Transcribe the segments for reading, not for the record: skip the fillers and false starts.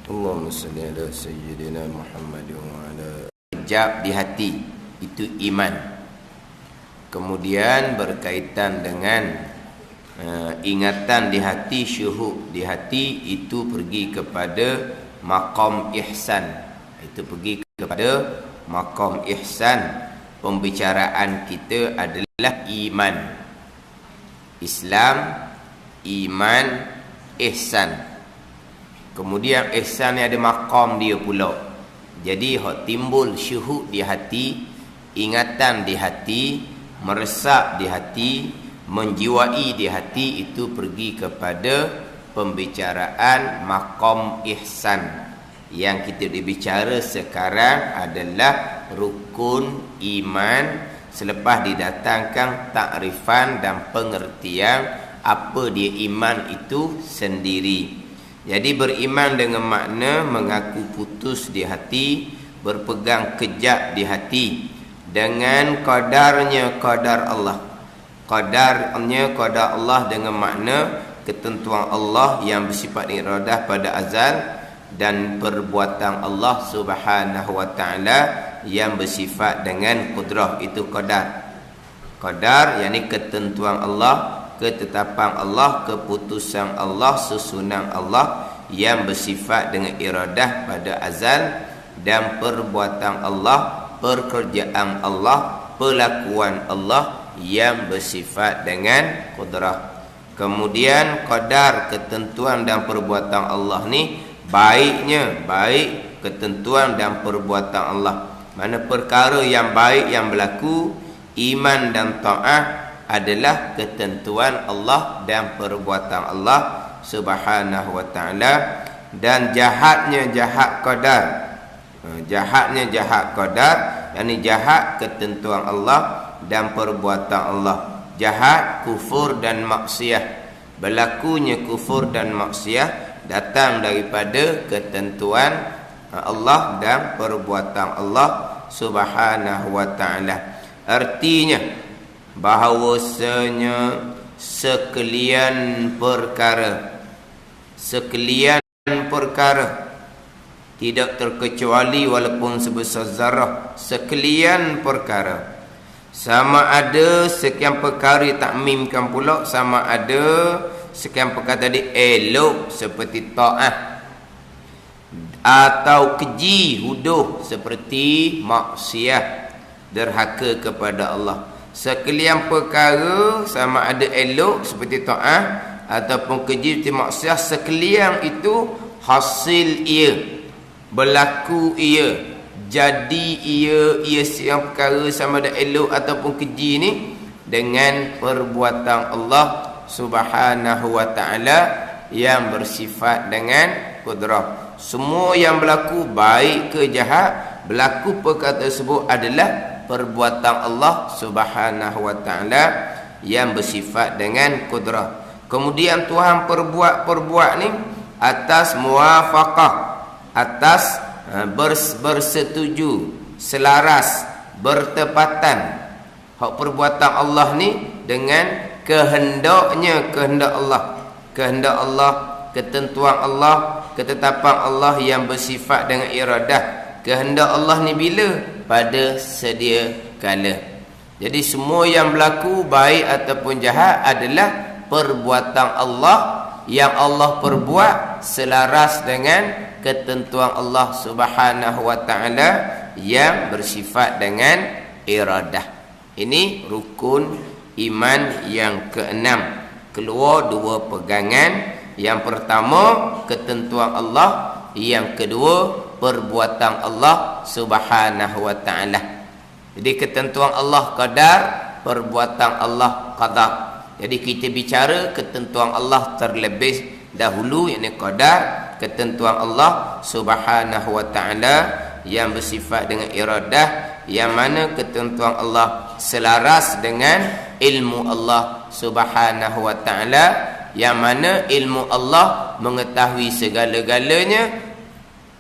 Allahumma salli ala sayyidina Muhammad wa ala kejap di hati, itu iman. Kemudian berkaitan dengan ingatan di hati, syuhud di hati, itu pergi kepada maqam ihsan. Itu pergi kepada maqam ihsan. Pembicaraan kita adalah iman, Islam, iman, ihsan. Kemudian ihsan ni ada maqam dia pula. Jadi hak timbul syuhud di hati, ingatan di hati, meresap di hati, menjiwai di hati, itu pergi kepada pembicaraan maqam ihsan. Yang kita dibicara sekarang adalah rukun iman, selepas didatangkan takrifan dan pengertian apa dia iman itu sendiri. Jadi beriman dengan makna mengaku putus di hati, berpegang kejap di hati dengan qadarnya qadar Allah. Qadarnya qadar Allah dengan makna ketentuan Allah yang bersifat iradah pada azal, dan perbuatan Allah Subhanahu wa taala yang bersifat dengan qudrah, itu qadar. Qadar yakni ketentuan Allah, ketetapan Allah, keputusan Allah, susunan Allah yang bersifat dengan iradah pada azal, dan perbuatan Allah, pekerjaan Allah, perlakuan Allah yang bersifat dengan qudrah. Kemudian qadar, ketentuan dan perbuatan Allah ni baiknya, baik ketentuan dan perbuatan Allah. Mana perkara yang baik yang berlaku, iman dan taat adalah ketentuan Allah dan perbuatan Allah Subhanahu wa taala. Dan jahatnya jahat qadar, jahatnya jahat qadar, yakni jahat ketentuan Allah dan perbuatan Allah. Jahat kufur dan maksiat, berlakunya kufur dan maksiat datang daripada ketentuan Allah dan perbuatan Allah Subhanahu wa taala. Artinya bahawasanya sekalian perkara tidak terkecuali walaupun sebesar zarah, sekalian perkara, sama ada sekian perkara takmimkan pula, sama ada sekian perkara tadi elok seperti ta'ah, atau keji huduh seperti maksiat, derhaka kepada Allah. Sekalian perkara sama ada elok seperti ta'ah ataupun keji seperti maksiat, sekalian itu hasil ia, berlaku ia, jadi ia sekian perkara sama ada elok ataupun keji ni dengan perbuatan Allah Subhanahu wa ta'ala yang bersifat dengan qudrah. Semua yang berlaku baik ke jahat, berlaku perkara tersebut adalah perbuatan Allah Subhanahu wa ta'ala yang bersifat dengan qudrah. Kemudian Tuhan perbuat ni atas muwafaqah, atas bersetuju, selaras, bertepatan. Hak perbuatan Allah ni dengan kehendaknya, kehendak Allah, ketentuan Allah, ketetapan Allah yang bersifat dengan iradah. Kehendak Allah ni bila? Pada sedia kala. Jadi semua yang berlaku baik ataupun jahat adalah perbuatan Allah yang Allah perbuat selaras dengan ketentuan Allah Subhanahu wa taala yang bersifat dengan iradah. Ini rukun iman yang keenam. Keluar dua pegangan. Yang pertama ketentuan Allah, yang kedua perbuatan Allah Subhanahu wa taala. Jadi ketentuan Allah qadar, perbuatan Allah qadar. Jadi kita bicara ketentuan Allah terlebih dahulu, yakni qadar, ketentuan Allah Subhanahu wa taala yang bersifat dengan iradah, yang mana ketentuan Allah selaras dengan ilmu Allah Subhanahu wa taala, yang mana ilmu Allah mengetahui segala-galanya,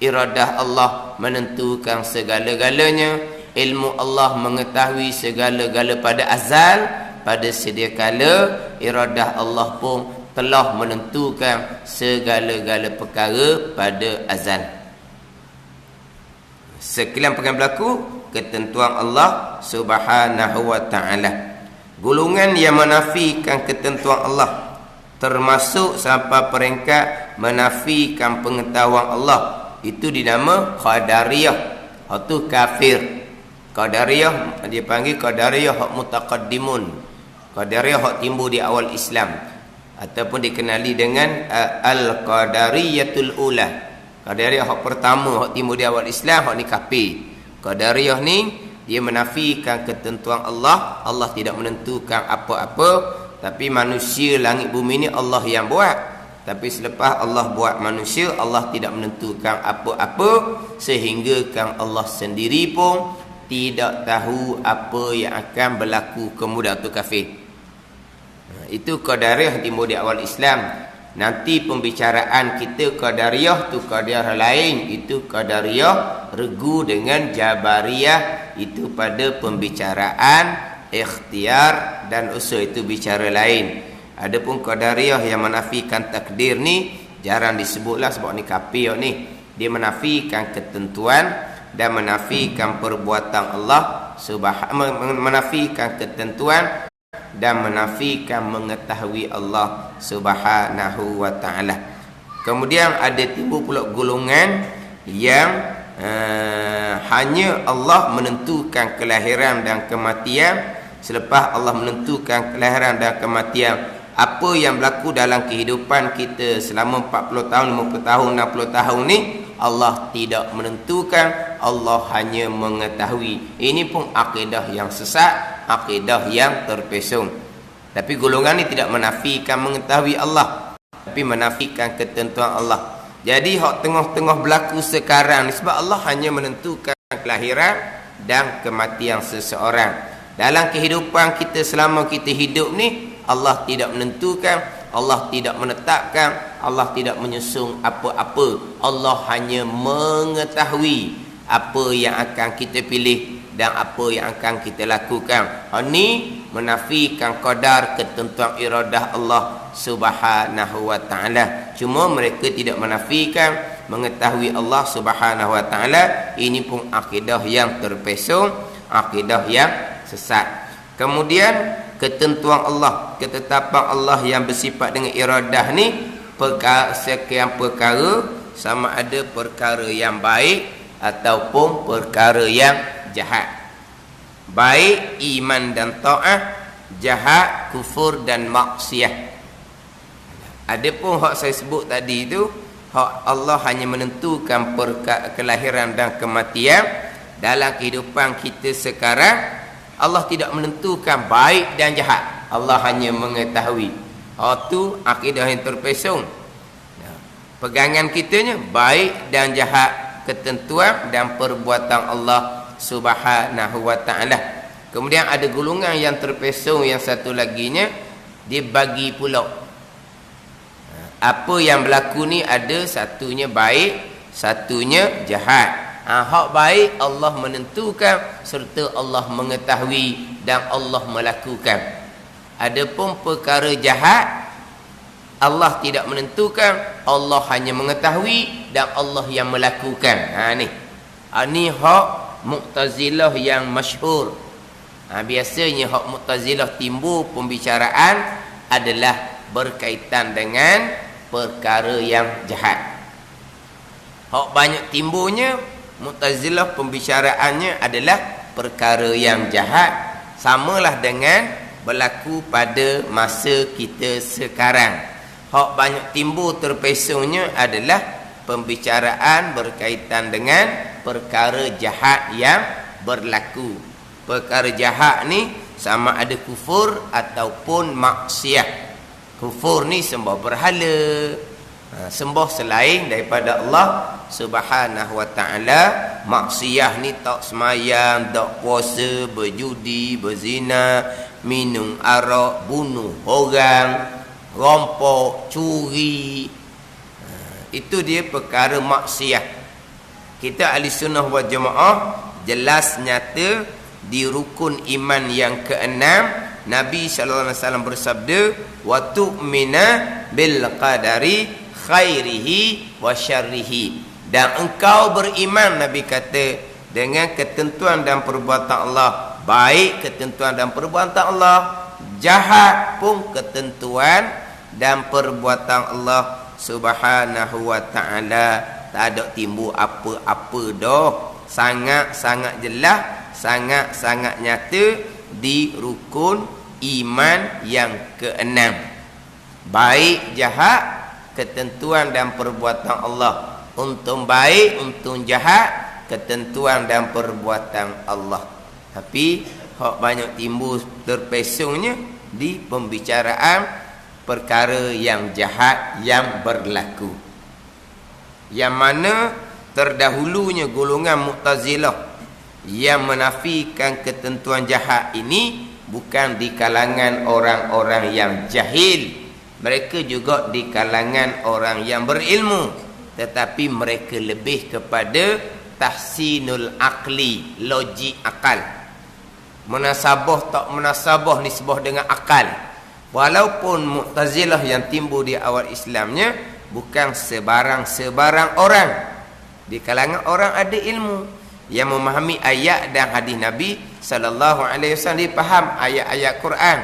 iradah Allah menentukan segala-galanya, ilmu Allah mengetahui segala-gala pada azal, pada sedia kala, iradah Allah pun telah menentukan segala-gala perkara pada azal. Sekalian perkara berlaku ketentuan Allah Subhanahu wa taala. Golongan yang menafikan ketentuan Allah termasuk sampai peringkat menafikan pengetahuan Allah, itu dinama Qadariyah, itu kafir. Qadariyah dia panggil Qadariyah hak mutaqaddimun, Qadariyah hak timbul di awal Islam, ataupun dikenali dengan Al-Qadariyatul Ula. Qadariyah hak pertama hak timbul di awal Islam, hak ni kafir. Qadariyah ni dia menafikan ketentuan Allah. Allah tidak menentukan apa-apa, tapi manusia langit bumi ni Allah yang buat. Tapi selepas Allah buat manusia, Allah tidak menentukan apa-apa, sehingga kan Allah sendiri pun tidak tahu apa yang akan berlaku kemudian tu kafir. Itu Qadariyah timbul di awal Islam. Nanti pembicaraan kita Qadariyah tu Qadariyah lain, itu Qadariyah regu dengan Jabariyah, itu pada pembicaraan ikhtiar dan usul, itu bicara lain. Adapun Qadariyah yang menafikan takdir ni jarang disebutlah, sebab ni kafir ni. Dia menafikan ketentuan dan menafikan perbuatan Allah menafikan ketentuan dan menafikan mengetahui Allah Subhanahu wa taala. Kemudian ada timbul pula golongan yang hanya Allah menentukan kelahiran dan kematian. Selepas Allah menentukan kelahiran dan kematian, apa yang berlaku dalam kehidupan kita selama 40 tahun, 50 tahun, 60 tahun ni Allah tidak menentukan, Allah hanya mengetahui. Ini pun akidah yang sesat, akidah yang terpesong. Tapi golongan ni tidak menafikan mengetahui Allah, tapi menafikan ketentuan Allah. Jadi hak tengah-tengah berlaku sekarang ni sebab Allah hanya menentukan kelahiran dan kematian seseorang. Dalam kehidupan kita selama kita hidup ni, Allah tidak menentukan, Allah tidak menetapkan, Allah tidak menyusun apa-apa. Allah hanya mengetahui apa yang akan kita pilih dan apa yang akan kita lakukan. Ini menafikan qadar, ketentuan iradah Allah Subhanahu wa taala. Cuma mereka tidak menafikan mengetahui Allah Subhanahu wa taala. Ini pun akidah yang terpesong, akidah yang sesat. Kemudian ketentuan Allah, ketetapan Allah yang bersifat dengan iradah ni, sekian perkara, sama ada perkara yang baik ataupun perkara yang jahat. Baik iman dan taat, jahat kufur dan maksiat. Adapun hak saya sebut tadi itu, hak Allah hanya menentukan kelahiran dan kematian. Dalam kehidupan kita sekarang, Allah tidak menentukan baik dan jahat, Allah hanya mengetahui. Itu akidah yang terpesong. Pegangan kitanya baik dan jahat, ketentuan dan perbuatan Allah Subhanahu wa taala. Kemudian ada golongan yang terpesong yang satu laginya, dia bagi pula. Apa yang berlaku ni ada satunya baik, satunya jahat. Hak baik Allah menentukan serta Allah mengetahui dan Allah melakukan. Adapun perkara jahat Allah tidak menentukan, Allah hanya mengetahui dan Allah yang melakukan. Ni hak Mu'tazilah yang masyhur. Biasanya hak Mu'tazilah timbul pembicaraan adalah berkaitan dengan perkara yang jahat. Hak banyak timbulnya Mu'tazilah pembicaraannya adalah perkara yang jahat, samalah dengan berlaku pada masa kita sekarang. Hak banyak timbul terpesongnya adalah pembicaraan berkaitan dengan perkara jahat yang berlaku. Perkara jahat ni sama ada kufur ataupun maksiat. Kufur ni sembah berhala, sembah selain daripada Allah Subhanahu wa taala. Maksiat ni tak semayang, tak puasa, berjudi, berzina, minum arak, bunuh orang, rompok, curi. Itu dia perkara maksiat. Kita ahli sunnah wal jamaah jelas nyata di rukun iman yang keenam, Nabi sallallahu alaihi wasallam bersabda, wa tu'mina bil qadari khairihi wa syarrihi. Dan engkau beriman, Nabi kata, dengan ketentuan dan perbuatan Allah, baik ketentuan dan perbuatan Allah, jahat pun ketentuan dan perbuatan Allah Subhanahu wa ta'ala. Tak ada timbul apa-apa dah. Sangat-sangat jelas, sangat-sangat nyata di rukun iman yang keenam. Baik jahat, ketentuan dan perbuatan Allah. Untung baik, untung jahat, ketentuan dan perbuatan Allah. Tapi hak banyak timbul terpesongnya di pembicaraan perkara yang jahat yang berlaku. Yang mana terdahulunya golongan Mu'tazilah yang menafikan ketentuan jahat ini bukan di kalangan orang-orang yang jahil. Mereka juga di kalangan orang yang berilmu, tetapi mereka lebih kepada tahsinul akli, logik akal. Munasabah tak munasabah nisbah dengan akal. Walaupun Mu'tazilah yang timbul di awal Islamnya bukan sebarang orang. Di kalangan orang ada ilmu yang memahami ayat dan hadis Nabi sallallahu alaihi wasallam, dia faham ayat-ayat Quran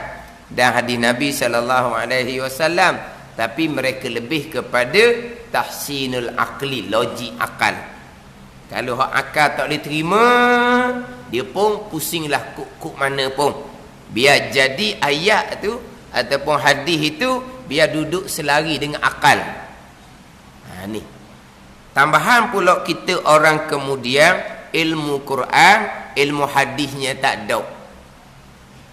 dan hadis Nabi sallallahu alaihi wasallam, tapi mereka lebih kepada tahsinul akli, logik akal. Kalau hak akal tak boleh terima, dia pun pusinglah kuk mana pun. Biar jadi ayat tu ataupun hadis itu biar duduk selari dengan akal. Ni. Tambahan pula kita orang kemudian ilmu Quran, ilmu hadisnya tak ada.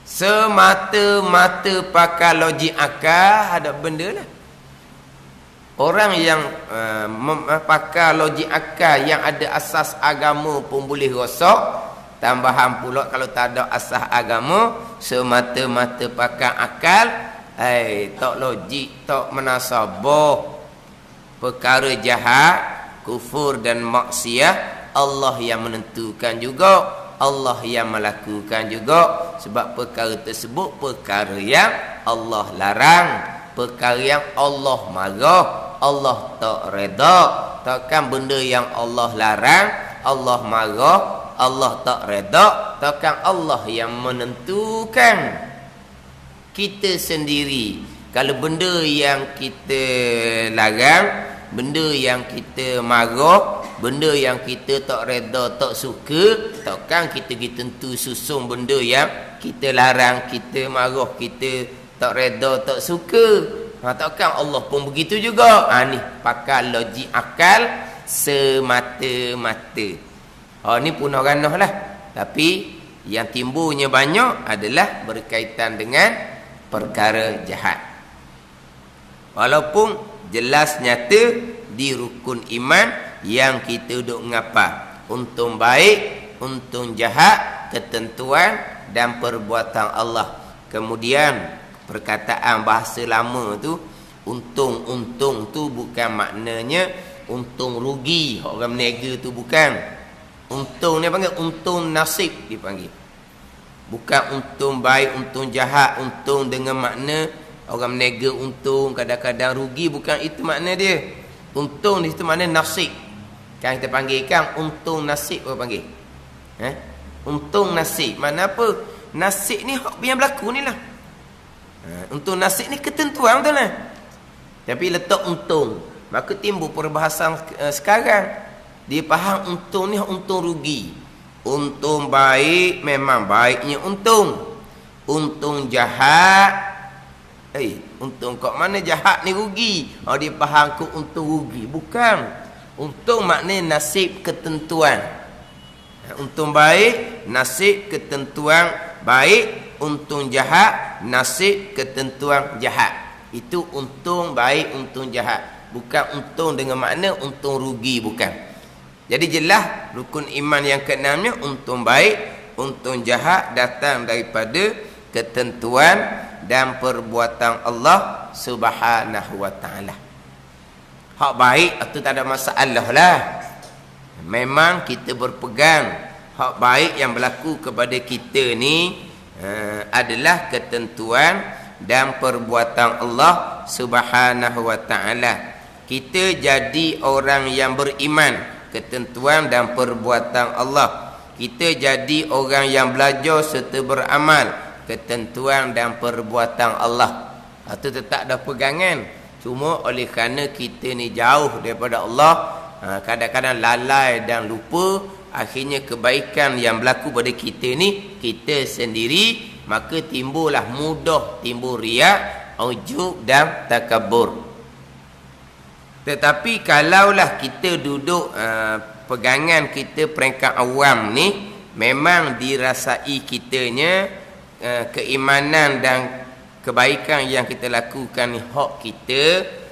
Semata-mata pakai logik akal, ada benda lah. Orang yang pakai logik akal yang ada asas agama pun boleh rosak. Tambahan pula kalau tak ada asas agama, semata-mata pakai akal, tak logik, tak menasabah. Perkara jahat, kufur dan maksiat, Allah yang menentukan juga, Allah yang melakukan juga. Sebab perkara tersebut perkara yang Allah larang, perkara yang Allah marah, Allah tak reda. Takkan benda yang Allah larang, Allah marah, Allah tak reda, takkan Allah yang menentukan. Kita sendiri, kalau benda yang kita larang, benda yang kita marah, benda yang kita tak reda, tak suka, takkan kita tentu susung benda yang kita larang, kita marah, kita tak reda, tak suka. Takkan Allah pun begitu juga. Ni pakai logik akal semata-mata. Ni punah ranah lah. Tapi yang timbulnya banyak adalah berkaitan dengan perkara jahat. Walaupun jelas nyata di rukun iman yang kita duk ngapa, untung baik, untung jahat, ketentuan dan perbuatan Allah. Kemudian perkataan bahasa lama tu, untung tu bukan maknanya untung rugi. Orang berniaga tu bukan. Untung ni panggil untung nasib, dipanggil. Bukan untung baik, untung jahat, untung dengan makna orang berniaga untung, kadang-kadang rugi, bukan itu makna dia. Untung di situ makna nasib. Kan kita panggil kan untung nasib, orang panggil. Untung nasib. Mana apa? Nasib ni hak yang berlaku ni lah. Untung nasib ni ketentuan betul lah. Tapi letak untung, maka timbul perbahasan sekarang. Dia faham untung ni untung rugi. Untung baik memang baiknya untung. Untung jahat, untung kat mana jahat ni rugi. Dia faham ke untung rugi. Bukan. Untung maknanya nasib ketentuan. Untung baik, nasib ketentuan baik. Untung jahat, nasib ketentuan jahat. Itu untung baik, untung jahat. Bukan untung dengan makna untung rugi, bukan. Jadi jelas rukun iman yang keenamnya untung baik, untung jahat datang daripada ketentuan dan perbuatan Allah Subhanahu wa ta'ala. Hak baik itu tak ada masalah lah. Memang kita berpegang hak baik yang berlaku kepada kita ni adalah ketentuan dan perbuatan Allah Subhanahu wa taala. Kita jadi orang yang beriman ketentuan dan perbuatan Allah. Kita jadi orang yang belajar serta beramal ketentuan dan perbuatan Allah. Itu tetap ada pegangan. Cuma oleh kerana kita ni jauh daripada Allah, kadang-kadang lalai dan lupa, akhirnya kebaikan yang berlaku pada kita ni kita sendiri, maka timbullah mudah timbul riak, ujub dan takabur. Tetapi kalaulah kita duduk pegangan kita peringkat awam ni, memang dirasai kitanya keimanan dan kebaikan yang kita lakukan ni hak kita.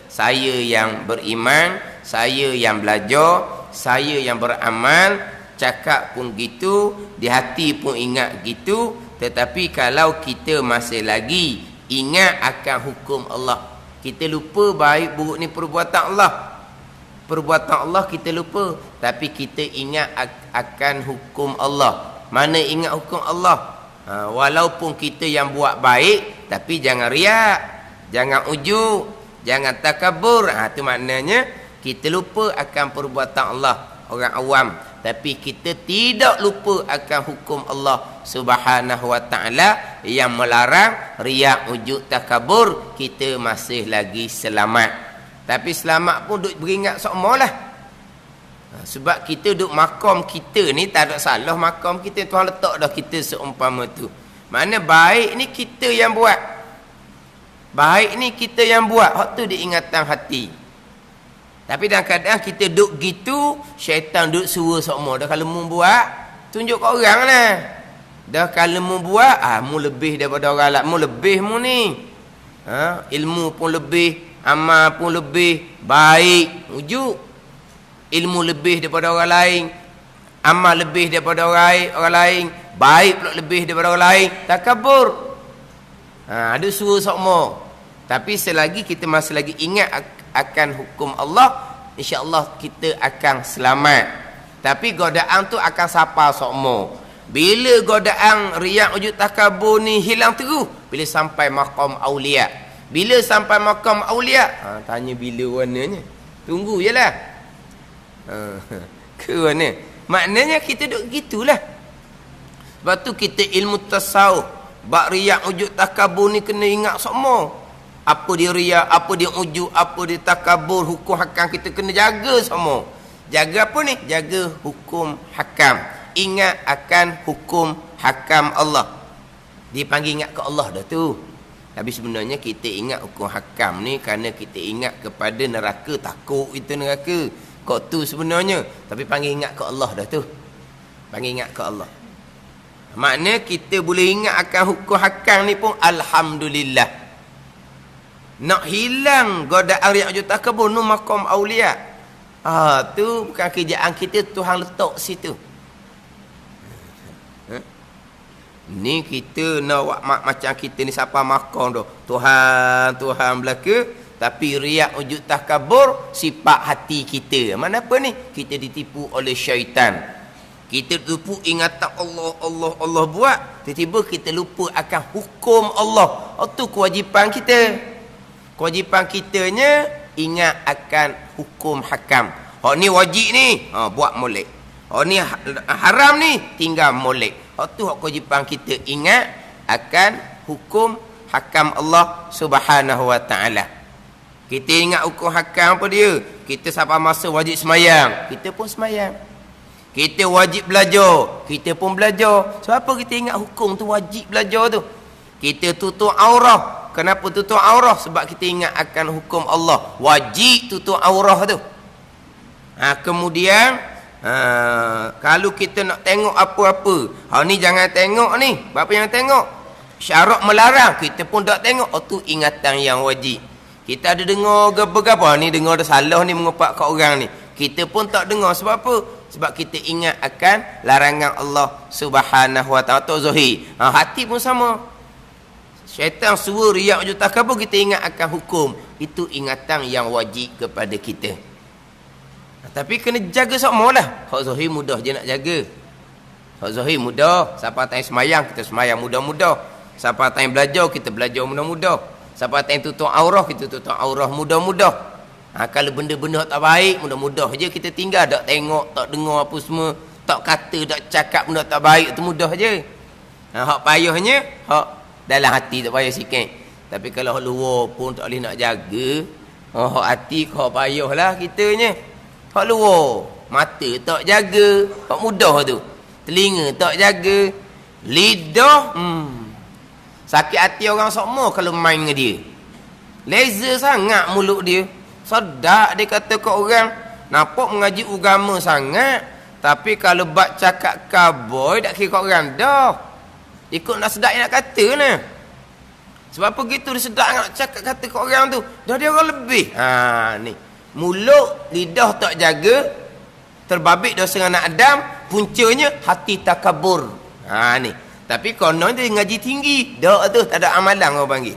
Saya yang beriman, saya yang belajar, saya yang beramal, cakap pun gitu, di hati pun ingat gitu. Tetapi kalau kita masih lagi ingat akan hukum Allah, kita lupa baik buruk ni perbuatan Allah. Perbuatan Allah kita lupa, tapi kita ingat akan hukum Allah. Mana ingat hukum Allah? Walaupun kita yang buat baik, tapi jangan riak, jangan ujub, jangan takabur. Itu maknanya kita lupa akan perbuatan Allah, orang awam. Tapi kita tidak lupa akan hukum Allah Subhanahu wa taala yang melarang riak, ujub, takabur. Kita masih lagi selamat. Tapi selamat pun duk beringat sokmolah. Sebab kita duk makam kita ni tak ada salah, makam kita Tuhan letak dah kita seumpama tu. Mana baik ni kita yang buat. Baik ni kita yang buat. Hak tu diingatan hati. Tapi kadang-kadang kita duk gitu, syaitan duk suruh sokmo. Dah kalau mu buat, tunjuk kat orang lah. Dah kalau mu buat, mu lebih daripada orang lain. Mu lebih mu ni. Ilmu pun lebih, amal pun lebih, baik, wujud. Ilmu lebih daripada orang lain, amal lebih daripada orang lain, baik pula lebih daripada orang lain. Takabur. Ada suruh sokmo. Tapi selagi kita masih lagi ingat akan hukum Allah, insya-Allah kita akan selamat. Tapi godaan tu akan sapa sokmo. Bila godaan riak, ujub, takabur ni hilang terus, bila sampai maqam aulia. Bila sampai maqam aulia, tanya bila warnanya. Tunggu jelah. Ke mana? Maknanya kita duk gitulah. Sebab tu kita ilmu tasawuf, bab riak, ujub, takabur ni kena ingat sokmo. Apa dia riak, apa dia ujub, apa dia takabur, hukum hakam kita kena jaga semua. Jaga apa ni? Jaga hukum hakam. Ingat akan hukum hakam Allah. Dia panggil ingat ke Allah dah tu. Tapi sebenarnya kita ingat hukum hakam ni kerana kita ingat kepada neraka, takut itu neraka. Kok tu sebenarnya. Tapi panggil ingat ke Allah dah tu. Panggil ingat ke Allah. Maknanya kita boleh ingat akan hukum hakam ni pun alhamdulillah. Nak hilang godaan riak, ujub, takabur nu maqam aulia. Tu bukan kerjaan kita, Tuhan letak situ. Ni kita nak buat macam kita ni siapa maqam tu. Tuhan belaka, tapi riak, ujub, takabur sifat hati kita. Mana apa ni? Kita ditipu oleh syaitan. Kita lupa ingatan Allah buat. Tiba-tiba kita lupa akan hukum Allah. Itu kewajipan kita. Kewajipan kitanya ingat akan hukum hakam. Hak ni wajib ni, buat molek. Hak ni haram ni, tinggal molek. Hak tu hak kewajipan kita ingat akan hukum hakam Allah Subhanahu wa taala. Kita ingat hukum hakam apa dia? Kita sampai masa wajib semayang, kita pun semayang. Kita wajib belajar, kita pun belajar. Sebab apa kita ingat hukum tu wajib belajar tu? Kita tutup aurah. Kenapa tutup aurah? Sebab kita ingat akan hukum Allah. Wajib tutup aurah tu. Kemudian kalau kita nak tengok apa-apa, ni jangan tengok ni. Apa yang tengok? Syarat melarang, kita pun tak tengok. Tu ingatan yang wajib. Kita ada dengar gapa-gapa ni, dengar ada salah ni mengepak kat orang ni. Kita pun tak dengar. Sebab apa? Sebab kita ingat akan larangan Allah Subhanahu wa taala. Tu zahir. Hati pun sama. Syaitan suruh riak, ujub, takabur, kita ingat akan hukum. Itu ingatan yang wajib kepada kita. Tapi kena jaga semua lah. Hak zahir mudah je nak jaga. Hak zahir mudah. Siapa tanya semayang, kita semayang mudah-mudah. Siapa yang belajar, kita belajar mudah-mudah. Siapa yang tutup aurah, kita tutup aurah mudah-mudah. Kalau benda-benda tak baik, mudah-mudah je kita tinggal. Tak tengok, tak dengar apa semua. Tak kata, tak cakap benda tak baik, tu mudah je. Hak payahnya, hak dalam hati tak payah sikit. Tapi kalau hak luar pun tak boleh nak jaga. Hak hati, hak payah lah kitanya. Hak luar, mata tak jaga, hak mudah tu. Telinga tak jaga. Lidah, sakit hati orang semua kalau main dengan dia. Leza sangat mulut dia. Sedap dia kata ke orang. Nampak mengaji agama sangat. Tapi kalau bak cakap kaboy, tak kira orang dah. Ikut nak sedap nak kata lah. Sebab apa gitu dia sedap nak cakap kata ke orang tu. Dah dia orang lebih. Ni. Mulut, lidah tak jaga. Terbabit dosa anak Adam. Puncanya hati takabur. Ni. Tapi konon dia ngaji tinggi. Dak tu tak ada amalan orang panggil.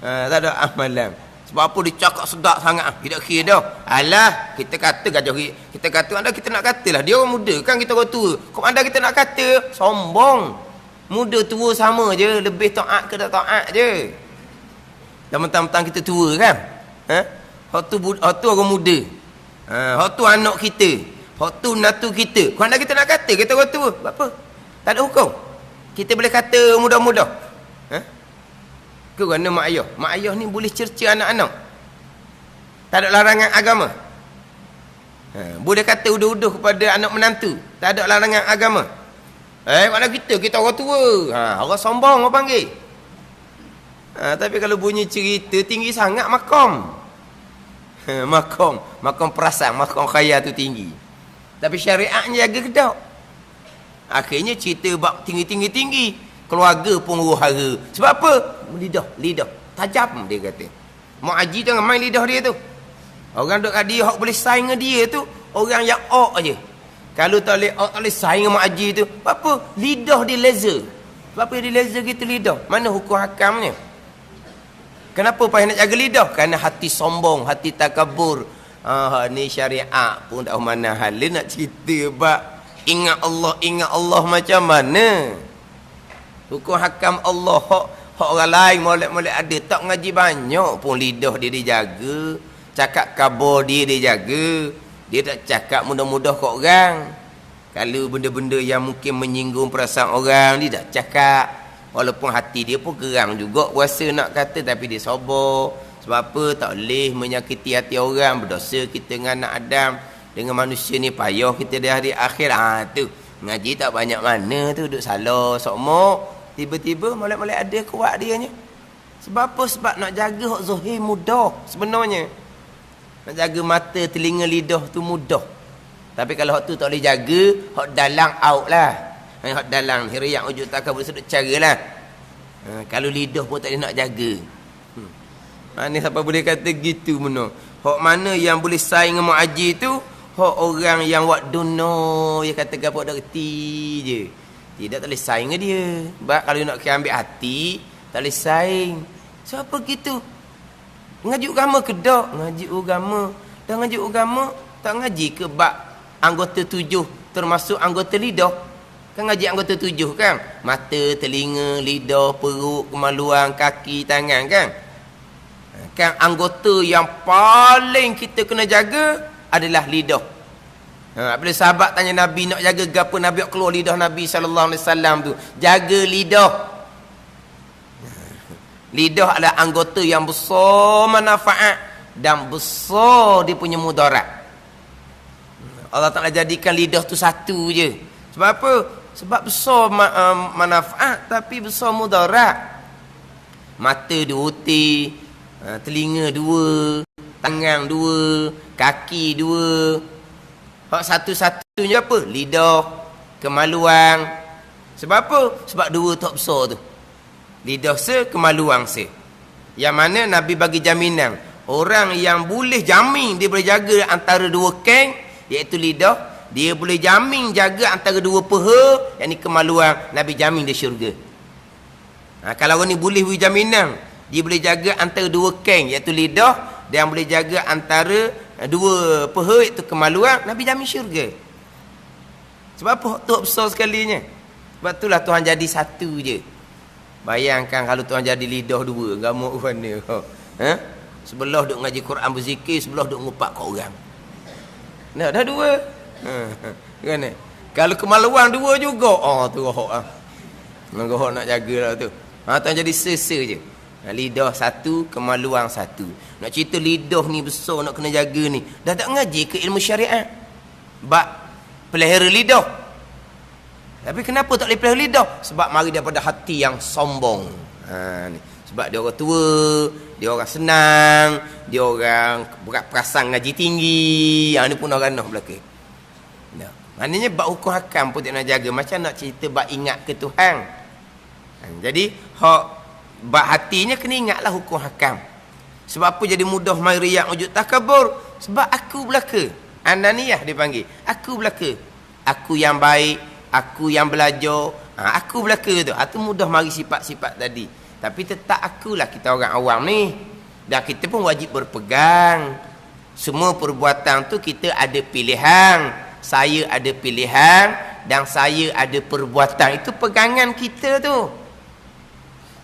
Tak ada amalan. Sebab apa dia cakap sedap sangat. Tidak kira dah. Alah, kita kata gajah. Kita kata anda kita nak kata lah. Dia orang muda kan kita orang tua. Kok anda kita nak kata? Sombong. Muda tua sama je. Lebih taat ke tak taat je. Dan mentang-mentang kita tua kan. Hak tu orang muda. Hak tu anak kita. Hak tu natu kita. Kok anda kita nak kata? Kita orang tua. Apa? Tak ada hukum. Kita boleh kata mudah-mudah. Kerana mak ayah. Mak ayah ni boleh cerca anak-anak. Tak ada larangan agama. Boleh kata uduh-uduh kepada anak menantu. Tak ada larangan agama. Mana kita orang tua. Orang sombong orang panggil. Tapi kalau bunyi cerita tinggi sangat makom. Makom perasaan, makom khayal tu tinggi. Tapi syariatnya jaga kedok. Akhirnya cerita bab tinggi-tinggi. Keluarga pun huru-hara. Sebab apa? Lidah. Tajam dia kata. Mak haji jangan main lidah dia tu. Orang duk dia hak boleh saing dengan dia tu. Orang yang ok aje. Kalau tak boleh saing dengan mak haji tu. Sebab apa? Lidah dia leza. Sebab apa dia leza gitu lidah? Mana hukum hakamnya? Kenapa payah nak jaga lidah? Kerana hati sombong, hati takabur. Ni syariat pun tak mana hal nak cerita bab ingat Allah macam mana? Hukum hakam Allah hak orang lain molek-molek ada tak ngaji banyak pun lidah dia dijaga, cakap khabar dia dijaga. Dia tak cakap mudah-mudah kat orang. Kalau benda-benda yang mungkin menyinggung perasaan orang dia tak cakap. Walaupun hati dia pun geram juga rasa nak kata tapi dia sabar. Sebab apa? Tak boleh menyakiti hati orang. Berdosa kita dengan anak Adam, dengan manusia ni payah kita di hari akhir. Tu ngaji tak banyak mana tu duduk salah sokmo. Tiba-tiba molek-molek ada kuat dianya. Sebab apa? Sebab nak jaga hak zahir mudah sebenarnya. Nak jaga mata, telinga, lidah tu mudah. Tapi kalau hak tu tak boleh jaga, hak dalang out lah. Hak dalang hiriyak wujud takkan boleh sedut cara lah. Kalau lidah pun tak boleh nak jaga. Mana siapa boleh kata gitu benar. Hak mana yang boleh saing dengan mak haji tu? Hak orang yang wak dono, dia kata gapo dak reti je. Tidak tak boleh saing dengan dia. Sebab kalau nak ambil hati, tak boleh saing. So apa gitu? Ngaji agama ke dak? Ngaji agama. Dah ngaji agama, tak ngaji ke bab anggota 7 termasuk anggota lidah? Kan ngaji anggota 7 kan? Mata, telinga, lidah, perut, kemaluan, kaki, tangan kan? Kan anggota yang paling kita kena jaga adalah lidah. Bila sahabat tanya Nabi nak jaga gapo, Nabi keluar lidah Nabi SAW tu. Jaga lidah. Lidah adalah anggota yang besar manfaat dan besar dia punya mudarat. Allah Ta'ala jadikan lidah tu satu je. Sebab apa? Sebab besar manfaat tapi besar mudarat. Mata 2 otak, telinga 2, tangan 2, kaki 2. Hak satu-satunya apa? Lidah, kemaluan. Sebab apa? Sebab 2 tak besar tu. Lidah se, kemaluan se. Yang mana Nabi bagi jaminan. Orang yang boleh jamin dia boleh jaga antara 2 keng, iaitu lidah, dia boleh jamin jaga antara 2 peha, yang ni kemaluan, Nabi jamin dia syurga. Kalau orang ni boleh beri jaminan, dia boleh jaga antara 2 keng, iaitu lidah, dan boleh jaga antara 2 peha, iaitu kemaluan, Nabi jamin syurga. Sebab apa? Tu besar sekalinya. Sebab itulah Tuhan jadi satu je. Bayangkan kalau tuan jadi lidah dua, gamuk mana? Ha? Sebelah duk ngaji Quran berzikir, sebelah duk ngupak kat orang. Nah, dah dua. Kan? Kalau kemaluan dua juga. Oh, tu rohok ah. Rohok nak jagalah tu. Tuan jadi sesa je. Lidah satu, kemaluan satu. Nak cerita lidah ni besar nak kena jaga ni. Dah tak ngaji ke ilmu syariat? Bak pelihara lidah. Tapi kenapa tak boleh pelihara lidah? Sebab mari daripada hati yang sombong. Ni. Sebab dia orang tua, dia orang senang, dia orang berat perasan ngaji tinggi. Yang ni pun orang noh belakang. Nah, maknanya bab hukum hakam pun tak nak jaga. Macam nak cerita bab ingat ke Tuhan. Jadi hak bab hatinya kena ingatlah hukum hakam. Sebab apa jadi mudah mai riak wujud takabur? Sebab aku belaka. Ananiyah dipanggil. Aku belaka. Aku yang baik, aku yang belajar. Aku belaka tu. Itu mudah mari sifat-sifat tadi. Tapi tetap akulah kita orang awam ni. Dan kita pun wajib berpegang. Semua perbuatan tu kita ada pilihan. Saya ada pilihan dan saya ada perbuatan. Itu pegangan kita tu.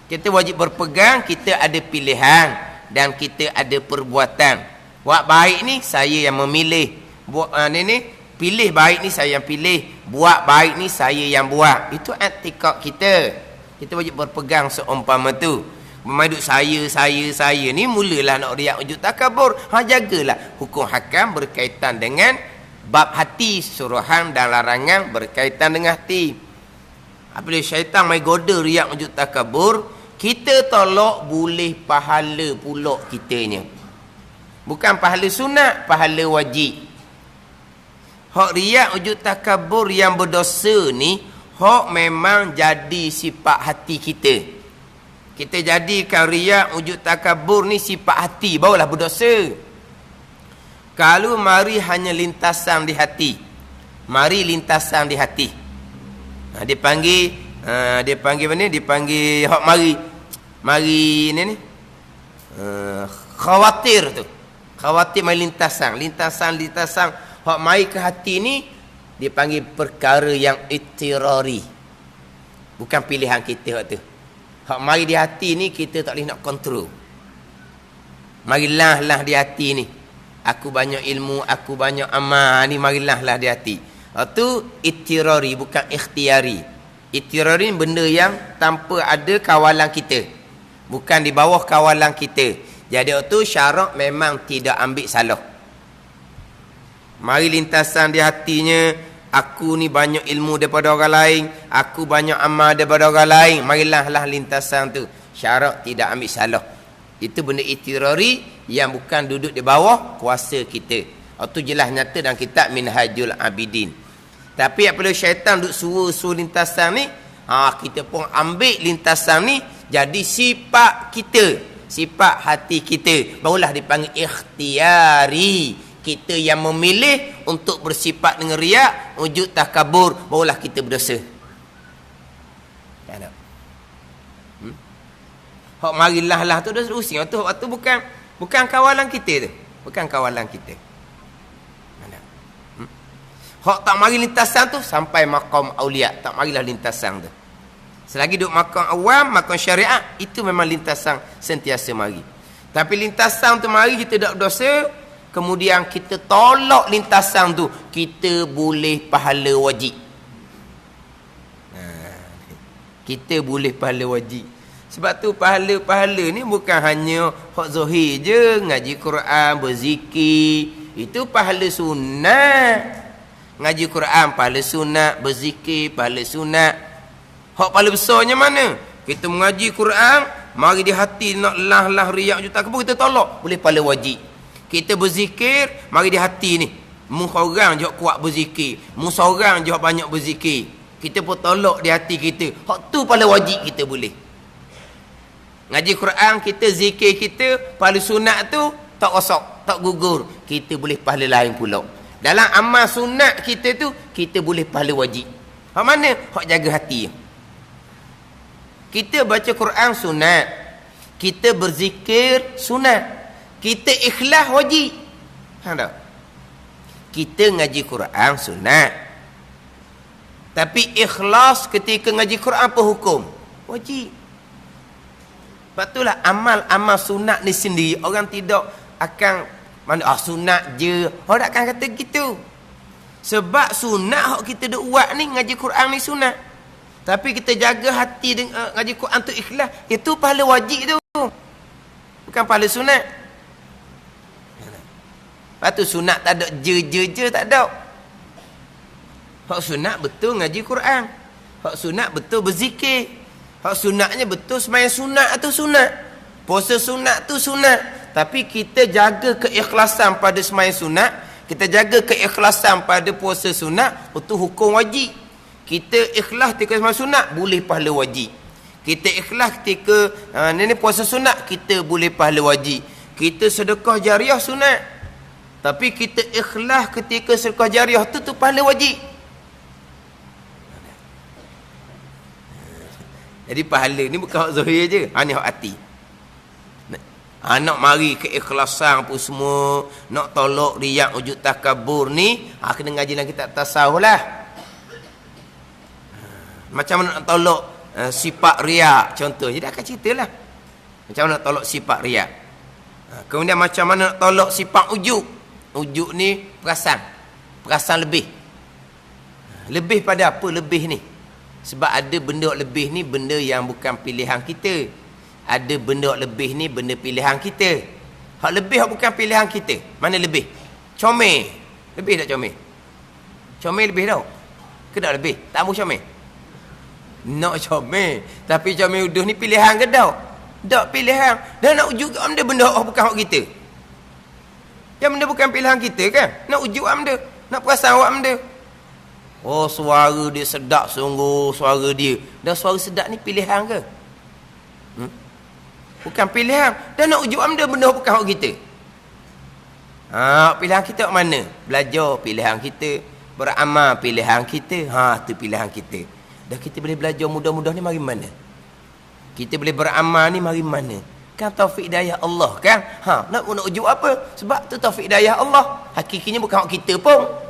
Kita wajib berpegang, kita ada pilihan dan kita ada perbuatan. Buat baik ni saya yang memilih. Buat ni pilih baik ni saya yang pilih. Buat baik ni saya yang buat. Itu etika kita. Kita wajib berpegang seumpama tu. Memaduk saya ni mulalah nak riak wujud takabur. Jagalah hukum hakam berkaitan dengan bab hati, suruhan dan larangan berkaitan dengan hati. Apabila syaitan mai goda riak wujud takabur, kita tolak boleh pahala pula kitanya. Bukan pahala sunat, pahala wajib. Hak riak wujud takabur yang berdosa ni, hak memang jadi sifat hati kita. Kita jadikan riak wujud takabur ni sifat hati, barulah berdosa. Kalau mari hanya lintasan di hati. Mari lintasan di hati. Dia panggil mana? Dia panggil hak mari ni khawatir tu. Khawatir mai lintasan hak mai ke hati ni dia panggil perkara yang ittirari. Bukan pilihan kita hak tu. Hak mari di hati ni kita tak boleh nak kontrol. Marilah di hati ni. Aku banyak ilmu, aku banyak amal, ni marilah di hati. Itu ittirari, bukan ikhtiari. Ittirari benda yang tanpa ada kawalan kita. Bukan di bawah kawalan kita. Jadi itu syarak memang tidak ambil salah. Mari lintasan di hatinya, aku ni banyak ilmu daripada orang lain, aku banyak amal daripada orang lain. Marilah lintasan tu. Syarak tidak ambil salah. Itu benda ittirari yang bukan duduk di bawah kuasa kita. Itu jelas nyata dalam kitab Minhajul Abidin. Tapi apabila syaitan duk suruh lintasan ni, kita pun ambil lintasan ni jadi sifat kita, sifat hati kita. Barulah dipanggil ikhtiari. Kita yang memilih untuk bersifat dengan riak, wujud takabur, barulah kita berdosa. Tak ada. Hak marilah tu dah using. Waktu bukan kawalan kita tu. Bukan kawalan kita. Hak tak mari lintasan tu sampai maqam aulia, tak marilah lintasan tu. Selagi duduk maqam awam, maqam syariat, itu memang lintasan sentiasa mari. Tapi lintasan tu mari kita tak berdosa, kemudian kita tolak lintasan tu, kita boleh pahala wajib. Kita boleh pahala wajib. Sebab tu pahala-pahala ni bukan hanya hak zahir je, ngaji Quran, berzikir, itu pahala sunat. Ngaji Quran pahala sunat, berzikir pahala sunat. Hak pahala besarnya mana? Kita mengaji Quran, mari di hati nak lah riak juta kebun, kita tolak, boleh pahala wajib. Kita berzikir, mari di hati ni, mu seorang je kuat berzikir, mu seorang je banyak berzikir, kita pun tolak di hati kita. Hak tu pahala wajib kita boleh. Ngaji Quran kita, zikir kita, pahala sunat tu tak rosak, tak gugur, kita boleh pahala lain pula. Dalam amal sunat kita tu, kita boleh pahala wajib. Hak mana? Hak jaga hati. Kita baca Quran sunat, kita berzikir sunat, kita ikhlas wajib. Tak? Kita ngaji Quran sunat, tapi ikhlas ketika ngaji Quran apa hukum? Wajib. Sebab itulah amal-amal sunat ni sendiri orang tidak akan mana sunat je. Orang tak akan kata gitu. Sebab sunat hak kita duk buat ni ngaji Quran ni sunat. Tapi kita jaga hati dengan ngaji Quran tu ikhlas, itu pahala wajib tu. Bukan pahala sunat. Lepas tu sunat tak ada je tak ada. Hak sunat betul ngaji Quran. Hak sunat betul berzikir. Hak sunatnya betul sembahyang sunat atau sunat. Puasa sunat tu sunat. Tapi kita jaga keikhlasan pada sembahyang sunat, kita jaga keikhlasan pada puasa sunat, itu hukum wajib. Kita ikhlas ketika sembahyang sunat, boleh pahala wajib. Kita ikhlas ketika ni puasa sunat, kita boleh pahala wajib. Kita sedekah jariah sunat. Tapi kita ikhlas ketika sedekah jariah tu pahala wajib. Jadi pahala ni bukan hak zahir je, ni hak hati. Nak mari keikhlasan apa semua, nak tolak riak wujud takabur ni, kena ngaji dalam kitab tasawuf lah. Macam mana nak tolak sifat riak contoh, jadi akan ceritalah macam mana nak tolak sifat riak. Kemudian macam mana nak tolak sifat ujub. Ujub ni perasan lebih pada apa lebih ni. Sebab ada benda lebih ni benda yang bukan pilihan kita. Ada benda lebih ni benda pilihan kita. Hak lebih hak bukan pilihan kita. Mana lebih? Comel. Lebih tak comel? Comel lebih tau. Ke tak lebih? Tak mahu comel? Nak comel. Tapi comel uduh ni pilihan ke tak? Tak pilihan. Dan nak ujuk ke benda hak bukan hak kita. Yang benda bukan pilihan kita kan? Nak ujuk benda. Nak perasan awak benda. Oh, suara dia sedap sungguh, suara dia. Dan suara sedap ni pilihan ke? Bukan pilihan. Dan nak ujuk benda bukan hak kita. Pilihan kita mana? Belajar pilihan kita, beramal pilihan kita. Tu pilihan kita. Dah kita boleh belajar mudah-mudah ni mari mana? Kita boleh beramal ni mari mana? Kan taufik hidayah Allah kan? Nak ujuk apa? Sebab tu taufik hidayah Allah. Hakikinya bukan hak kita pun.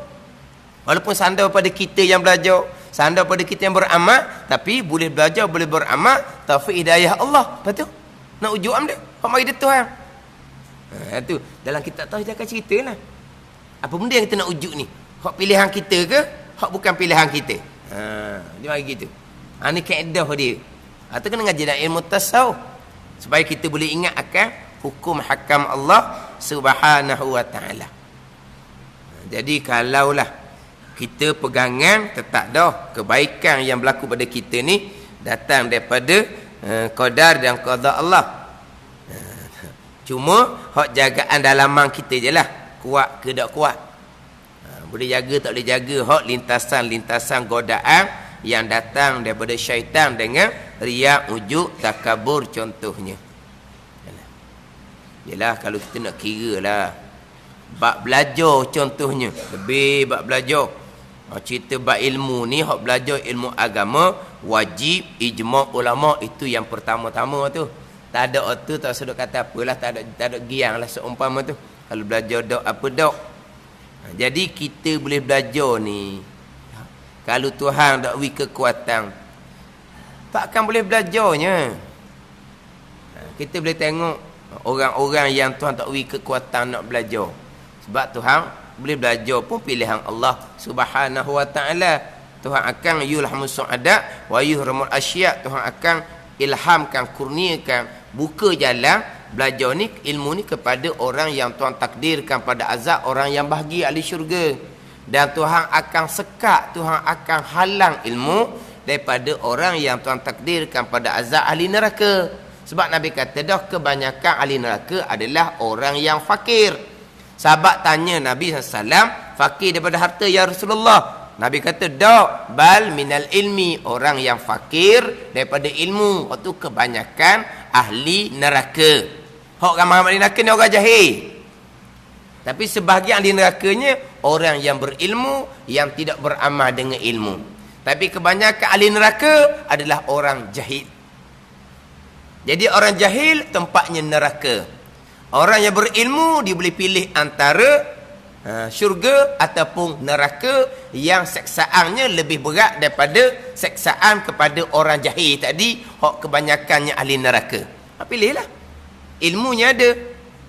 Walaupun sandar pada kita yang belajar, sandar pada kita yang beramal, tapi boleh belajar, boleh beramal, taufik hidayah Allah. Lepas tu, nak ujuk am dia. Hak mari dia Tuhan. Tu dalam kitab tauhid dia akan ceritalah. Apa benda yang kita nak ujuk ni? Hak pilihan kita ke? Hak bukan pilihan kita. Dia mari gitu. Ni kaedah dia. Tu kena ngaji dalam ilmu tasawuf. Supaya kita boleh ingat akan hukum hakam Allah Subhanahu wa ta'ala. Jadi kalaulah kita pegangan tetap dah kebaikan yang berlaku pada kita ni datang daripada qadar dan qada Allah. Cuma hak jagaan dalaman kita je lah, kuat ke tak kuat. Boleh jaga tak boleh jaga hak lintasan-lintasan godaan yang datang daripada syaitan dengan riak, ujub, takabur contohnya. Yalah kalau kita nak kira lah bab belajar contohnya, lebih bab belajar. Cerita bab ilmu ni, hak belajar ilmu agama wajib ijma' ulama, itu yang pertama-tama tu. Tak ada tu tak sedut kata apalah, tak ada giang lah seumpama tu. Kalau belajar dak apa dak. Jadi kita boleh belajar ni. Kalau Tuhan dak beri kekuatan, takkan boleh belajarnya. Kita boleh tengok orang-orang yang Tuhan tak beri kekuatan nak belajar. Sebab Tuhan boleh belajar pun pilihan Allah Subhanahu wa ta'ala. Tuhan akan yulhamus su'ada wa yuhramul asya'. Tuhan akan ilhamkan, kurniakan, buka jalan belajar ni, ilmu ni kepada orang yang Tuhan takdirkan pada azab, orang yang bahagia ahli syurga. Dan Tuhan akan sekat, Tuhan akan halang ilmu daripada orang yang Tuhan takdirkan pada azab ahli neraka. Sebab Nabi kata dah kebanyakan ahli neraka adalah orang yang fakir. Sahabat tanya Nabi SAW, fakir daripada harta ya Rasulullah? Nabi kata, dak, bal minal ilmi, orang yang fakir daripada ilmu. Itu kebanyakan ahli neraka. Hak ramai ahli neraka ni orang jahil. Tapi sebahagian ahli nerakanya orang yang berilmu, yang tidak beramal dengan ilmu. Tapi kebanyakan ahli neraka adalah orang jahil. Jadi orang jahil tempatnya neraka. Orang yang berilmu dia boleh pilih antara syurga ataupun neraka yang seksaannya lebih berat daripada seksaan kepada orang jahil tadi, hak kebanyakannya ahli neraka. Pilihlah. Ilmunya ada.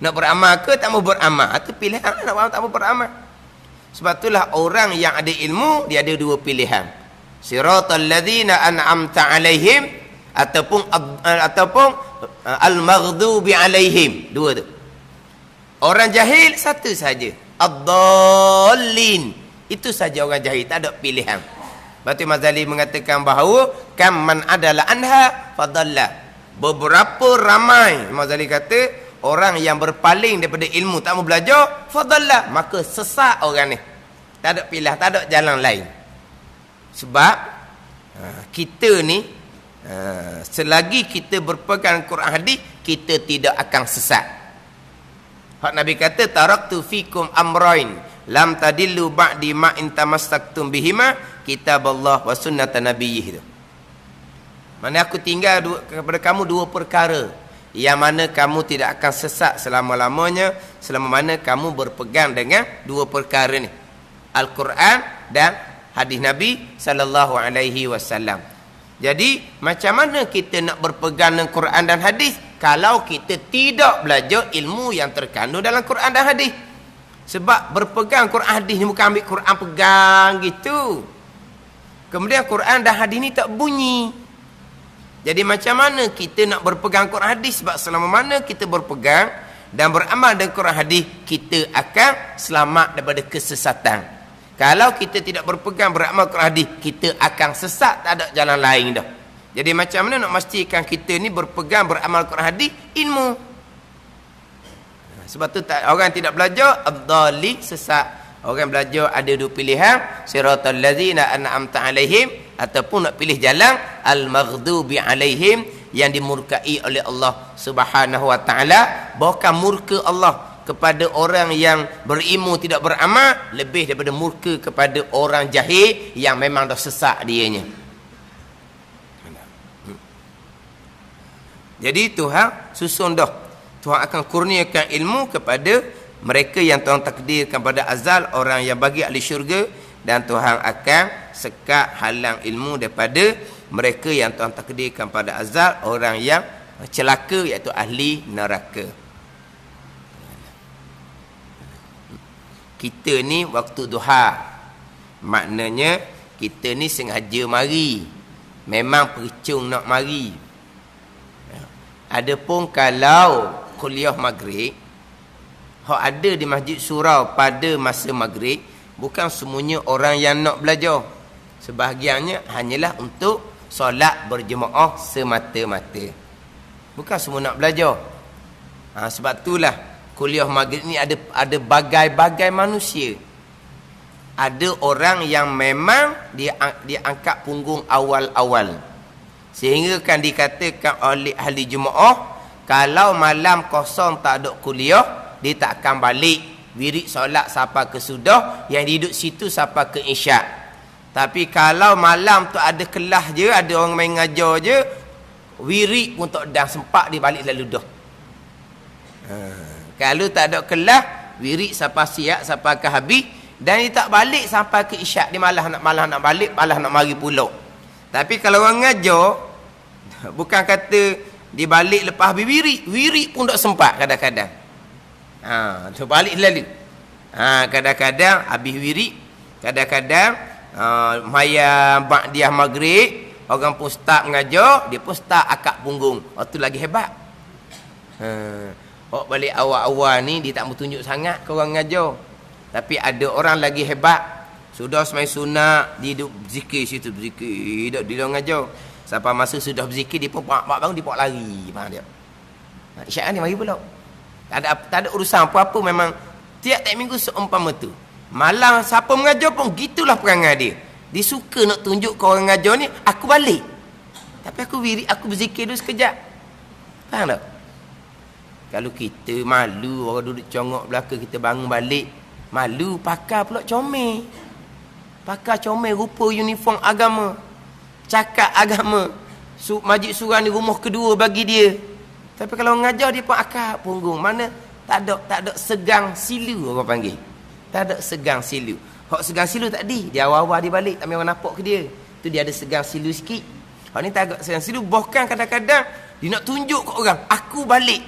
Nak beramal ke tak mau beramal? Itu pilihan nak beramal tak mau beramal. Sebab itulah orang yang ada ilmu, dia ada dua pilihan. Siratal ladzina an'amta alaihim ataupun al-maghdubi alaihim. Dua tu. Orang jahil satu saja. Ad-dallin. Itu saja orang jahil, tak ada pilihan. Batu Mazali mengatakan bahawa kam man adalah anha fadalla. Beberapa ramai Mazali kata orang yang berpaling daripada ilmu, tak mau belajar, fadalla, maka sesat orang ni. Tak ada pilihan, tak ada jalan lain. Sebab kita ni selagi kita berpegang Quran hadis, kita tidak akan sesat. Hak Nabi kata taraktu fikum amrain lam tadillu ba'di ma in tamassaktum bihima kitaballah wa sunnatan nabiyyih. Mana aku tinggal kepada kamu dua perkara yang mana kamu tidak akan sesat selama-lamanya selama mana kamu berpegang dengan dua perkara ni, Al-Quran dan hadis Nabi sallallahu alaihi wasallam. Jadi macam mana kita nak berpegang dengan Quran dan hadis kalau kita tidak belajar ilmu yang terkandung dalam Quran dan hadis? Sebab berpegang Quran hadis ni bukan ambil Quran pegang gitu. Kemudian Quran dan hadis ni tak bunyi. Jadi macam mana kita nak berpegang Quran hadis? Sebab selama mana kita berpegang dan beramal dengan Quran hadis, kita akan selamat daripada kesesatan. Kalau kita tidak berpegang beramal Quran hadis, kita akan sesat, tak ada jalan lain dah. Jadi macam mana nak pastikan kita ni berpegang beramal Quran hadis? Ilmu. Sebab tu orang tidak belajar ad-dhalli, sesat. Orang belajar ada dua pilihan, siratal ladzina an'amta alaihim, ataupun nak pilih jalan al-maghdubi alaihim, yang dimurkai oleh Allah Subhanahu wa taala. Bahkan murka Allah kepada orang yang berilmu tidak beramal lebih daripada murka kepada orang jahil yang memang dah sesat dianya. Jadi Tuhan susun dah, Tuhan akan kurniakan ilmu kepada mereka yang Tuhan takdirkan pada azal, orang yang bagi ahli syurga, dan Tuhan akan sekat halang ilmu daripada mereka yang Tuhan takdirkan pada azal, orang yang celaka, iaitu ahli neraka. Kita ni waktu duha, maknanya kita ni sengaja mari, memang percung nak mari. Adapun kalau kuliah maghrib, hak ada di Masjid Surau pada masa maghrib, bukan semuanya orang yang nak belajar. Sebahagiannya hanyalah untuk solat berjemaah semata-mata. Bukan semua nak belajar. Sebab itulah kuliah maghrib ni ada bagai-bagai manusia. Ada orang yang memang dia angkat punggung awal-awal, sehingga kan dikatakan oleh ahli jemaah, kalau malam kosong tak ada kuliah, dia tak akan balik wirid solat sampai ke sudah, yang duduk situ sampai ke isyak. Tapi kalau malam tu ada kelas je, ada orang main ngajar je, wirid pun tak dah sempat, dia balik lalu dah. Kalau tak ada kelas, wirid sampai siap sampai ke habis, dan dia tak balik sampai ke isyak, dia malah nak balik, malah nak mari pula. Tapi kalau orang ngajar, bukan kata dia balik lepas habis wirid pun tak sempat kadang-kadang. Tu balik lalu. Kadang-kadang habis wirid, kadang-kadang maya ba'diyah maghrib, orang pun start mengajar, dia pun start akak punggung. Tu lagi hebat. Balik awal-awal ni dia tak mau tunjuk sangat ke orang mengajar. Tapi ada orang lagi hebat, sudah semai sunat, dia duduk berzikir situ, berzikir, dia mengajar. Sampai masa sudah berzikir, dia pun bangun, dia pun lari. Faham dia? Isyak ni mari pula. Tak ada urusan apa-apa, memang tiap-tiap minggu seumpama tu. Malam siapa mengajar pun gitulah perangai dia. Dia suka nak tunjuk ke orang mengajar ni, aku balik. Tapi aku aku berzikir dulu sekejap. Faham tak? Kalau kita malu, orang duduk congok belakang, kita bangun balik, malu, pakai pula comel. Pakai comel rupa uniform agama, cakap agama. Majlis surah ni rumah kedua bagi dia. Tapi kalau mengajar, dia pun akak punggung. Mana tak ada segang silu, orang panggil. Tak ada segang silu. Hak segang silu tadi, dia awal-awal dia balik, tak memang nampak ke dia. Tu dia ada segang silu sikit. Hak ni tak ada segang silu. Bahkan kadang-kadang Dia nak tunjuk ke orang, aku balik.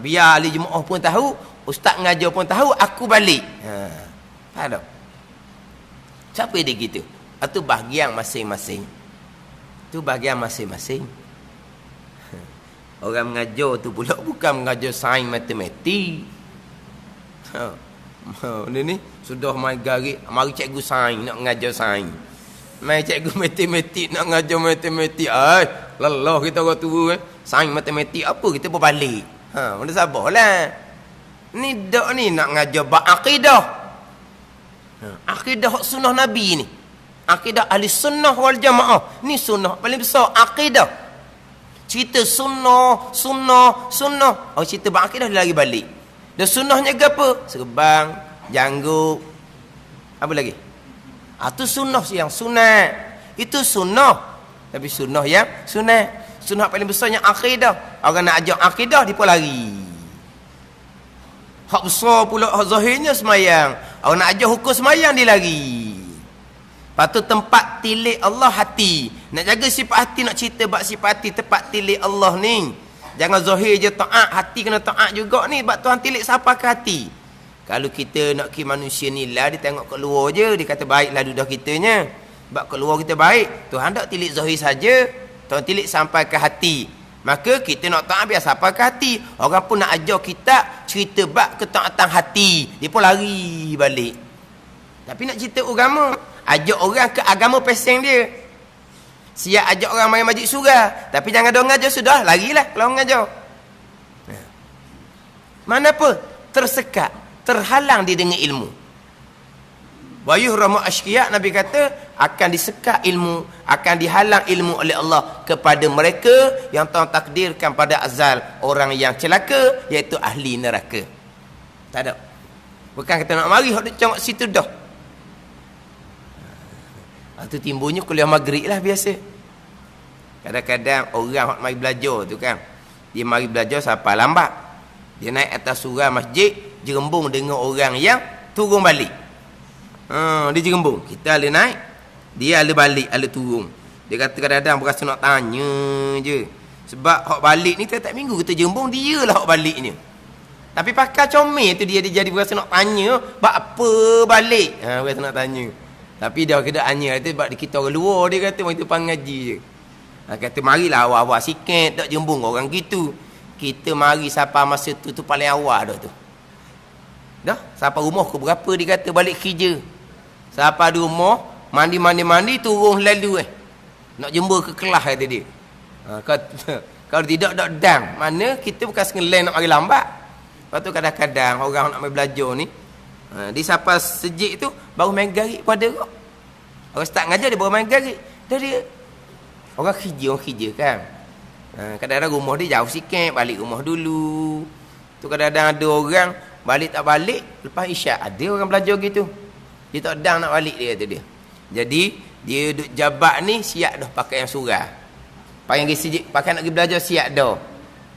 Biar ahli jemaah pun tahu, ustaz ngajar pun tahu, aku balik. Faham tak? Siapa dia gitu? Itu bahagian masing-masing. Itu bahagian masing-masing. Orang mengajar tu pula bukan mengajar sains matematik. Dia ni sudah main garik, mari cikgu sains nak mengajar sains. Mai cikgu matematik nak mengajar matematik. Lelah kita orang tua sains matematik apa kita berbalik. Mana sabarlah. Ni dak ni nak mengajar bab akidah. Akidah sunnah Nabi ni. Akidah ahli sunnah wal jamaah. Ni sunnah paling besar akidah. Cerita sunnah. Oh, cerita berakidah dia lagi balik. Dan sunnahnya ke apa? Serban, janggut. Apa lagi? Itu sunnah yang sunat. Itu sunnah. Tapi sunnah yang sunat. Sunnah paling besarnya akidah. Orang nak ajar akidah, dia pun lari. Hak besar pula, hak zahirnya semayang. Orang nak ajar hukum semayang, dia lari. Lepas tu tempat tilik Allah hati. Nak jaga sifat hati, nak cerita bab sifat hati, tempat tilik Allah ni. Jangan zahir je taat, hati kena taat juga ni. Sebab Tuhan tilik siapa ke hati. Kalau kita nak ke manusia ni lah, dia tengok kat luar je, dia kata baiklah dudah kitanya. Sebab kat luar kita baik, Tuhan tak tilik zahir saja. Tuhan tilik sampai ke hati. Maka kita nak taat biar sampai ke hati. Orang pun nak ajar kita cerita bab ketaatan hati, dia pun lari balik. Tapi nak cerita agama, ajak orang ke agama peseng dia. Siap ajak orang main majlis surah, tapi jangan dia ngajar sudah, larilah kalau ngajar. Mana apa? Tersekat, terhalang dia dengan ilmu. Wa yuhramu asyqiya, Nabi kata akan disekat ilmu, akan dihalang ilmu oleh Allah kepada mereka yang Tuhan takdirkan pada azal orang yang celaka, iaitu ahli neraka. Tak ada. Bukan kita nak mari hok dia tengok situ dah. Itu timbulnya kuliah maghrib lah biasa. Kadang-kadang orang yang mari belajar tu kan, dia mari belajar sampai lambat. Dia naik atas surau masjid, jerembung dengan orang yang turun balik. Dia jerembung. Kita ala naik, dia ala balik, ala turun. Dia kata kadang-kadang berasa nak tanya je. Sebab hak balik ni tiap-tiap minggu kita jerembung, dia lah hak baliknya. Tapi pakai comel tu dia jadi berasa nak tanya, buat apa balik? Berasa nak tanya. Tapi dia kena hanya kata sebab kita orang luar, dia kata mari tu pangaji je. Kata marilah awal-awal sikit, tak jembung orang gitu. Kita mari sampai masa tu paling awal dah tu. Dah, sampai rumah ke berapa dia kata balik kerja. Sampai di rumah, mandi turun lalu nak jemur ke kelas kata dia. Kalau tidak dang, mana kita bukan sengeleng nak mari lambat. Lepas tu kadang-kadang orang nak mari belajar ni, di sampai sejik tu baru main garik pada kau. Orang start ngajar dia baru main garik. Dia orang kerja kan. Kadang-kadang rumah dia jauh sikit, balik rumah dulu. Tu kadang-kadang ada orang balik tak balik lepas isyak. Ada orang belajar gitu. Dia tak dang nak balik dia kata dia. Jadi dia duduk jabat ni siap dah pakai yang surah. Pakai sejik, pakai nak pergi belajar siap dah.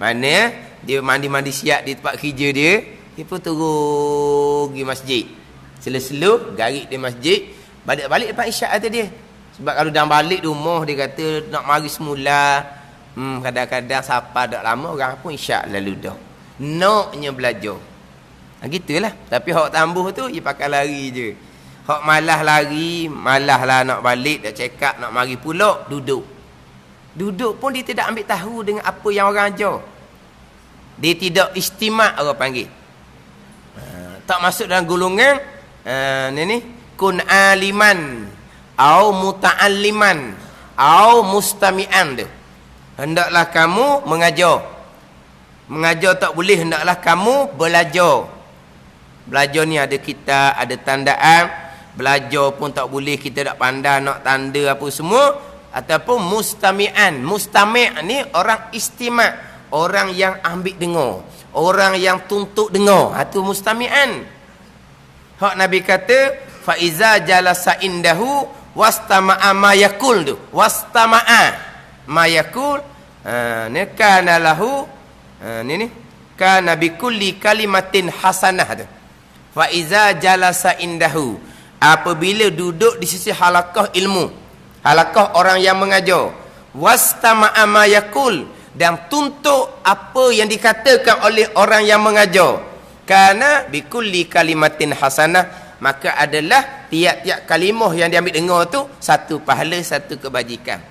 Mana dia mandi-mandi siap di tempat kerja dia. Dia pun turun pergi masjid. Selu-selu garik di masjid, balik lepas isyak kata dia. Sebab kalau dah balik rumah dia kata nak mari semula. Kadang-kadang siapa dak lama orang pun isyak lalu dah. Naknya belajar. Gitulah. Tapi hak tambuh tu dia pakai lari je. Hak malah lari, malah lah nak balik, dak cekak nak mari pula, duduk. Duduk pun dia tidak ambil tahu dengan apa yang orang ajar. Dia tidak istimak orang panggil. Tak masuk dalam golongan ni kun aliman au muta'alliman au mustami'an tu. Hendaklah kamu mengajar. Mengajar tak boleh, hendaklah kamu belajar. Belajar ni ada kitab, ada tandaan. Belajar pun tak boleh, kita tak pandai nak tanda apa semua. Ataupun mustami'an. Mustami' ni orang istimak, orang yang ambil dengar, orang yang tuntut dengar. Itu mustami'an. Hak Nabi kata fa iza jalasa indahu wastama'a ma yakul tu. Wastama'a ma yakul ni kana lahu ni kana bi kulli kalimatin hasanah tu. Fa iza jalasa indahu, apabila duduk di sisi halaqah ilmu, halaqah orang yang mengajar, wastama'a ma yakul, dan tuntut apa yang dikatakan oleh orang yang mengajar. Karena bikulli kalimatin hasanah, maka adalah tiap-tiap kalimah yang diambil dengar tu satu pahala, satu kebajikan.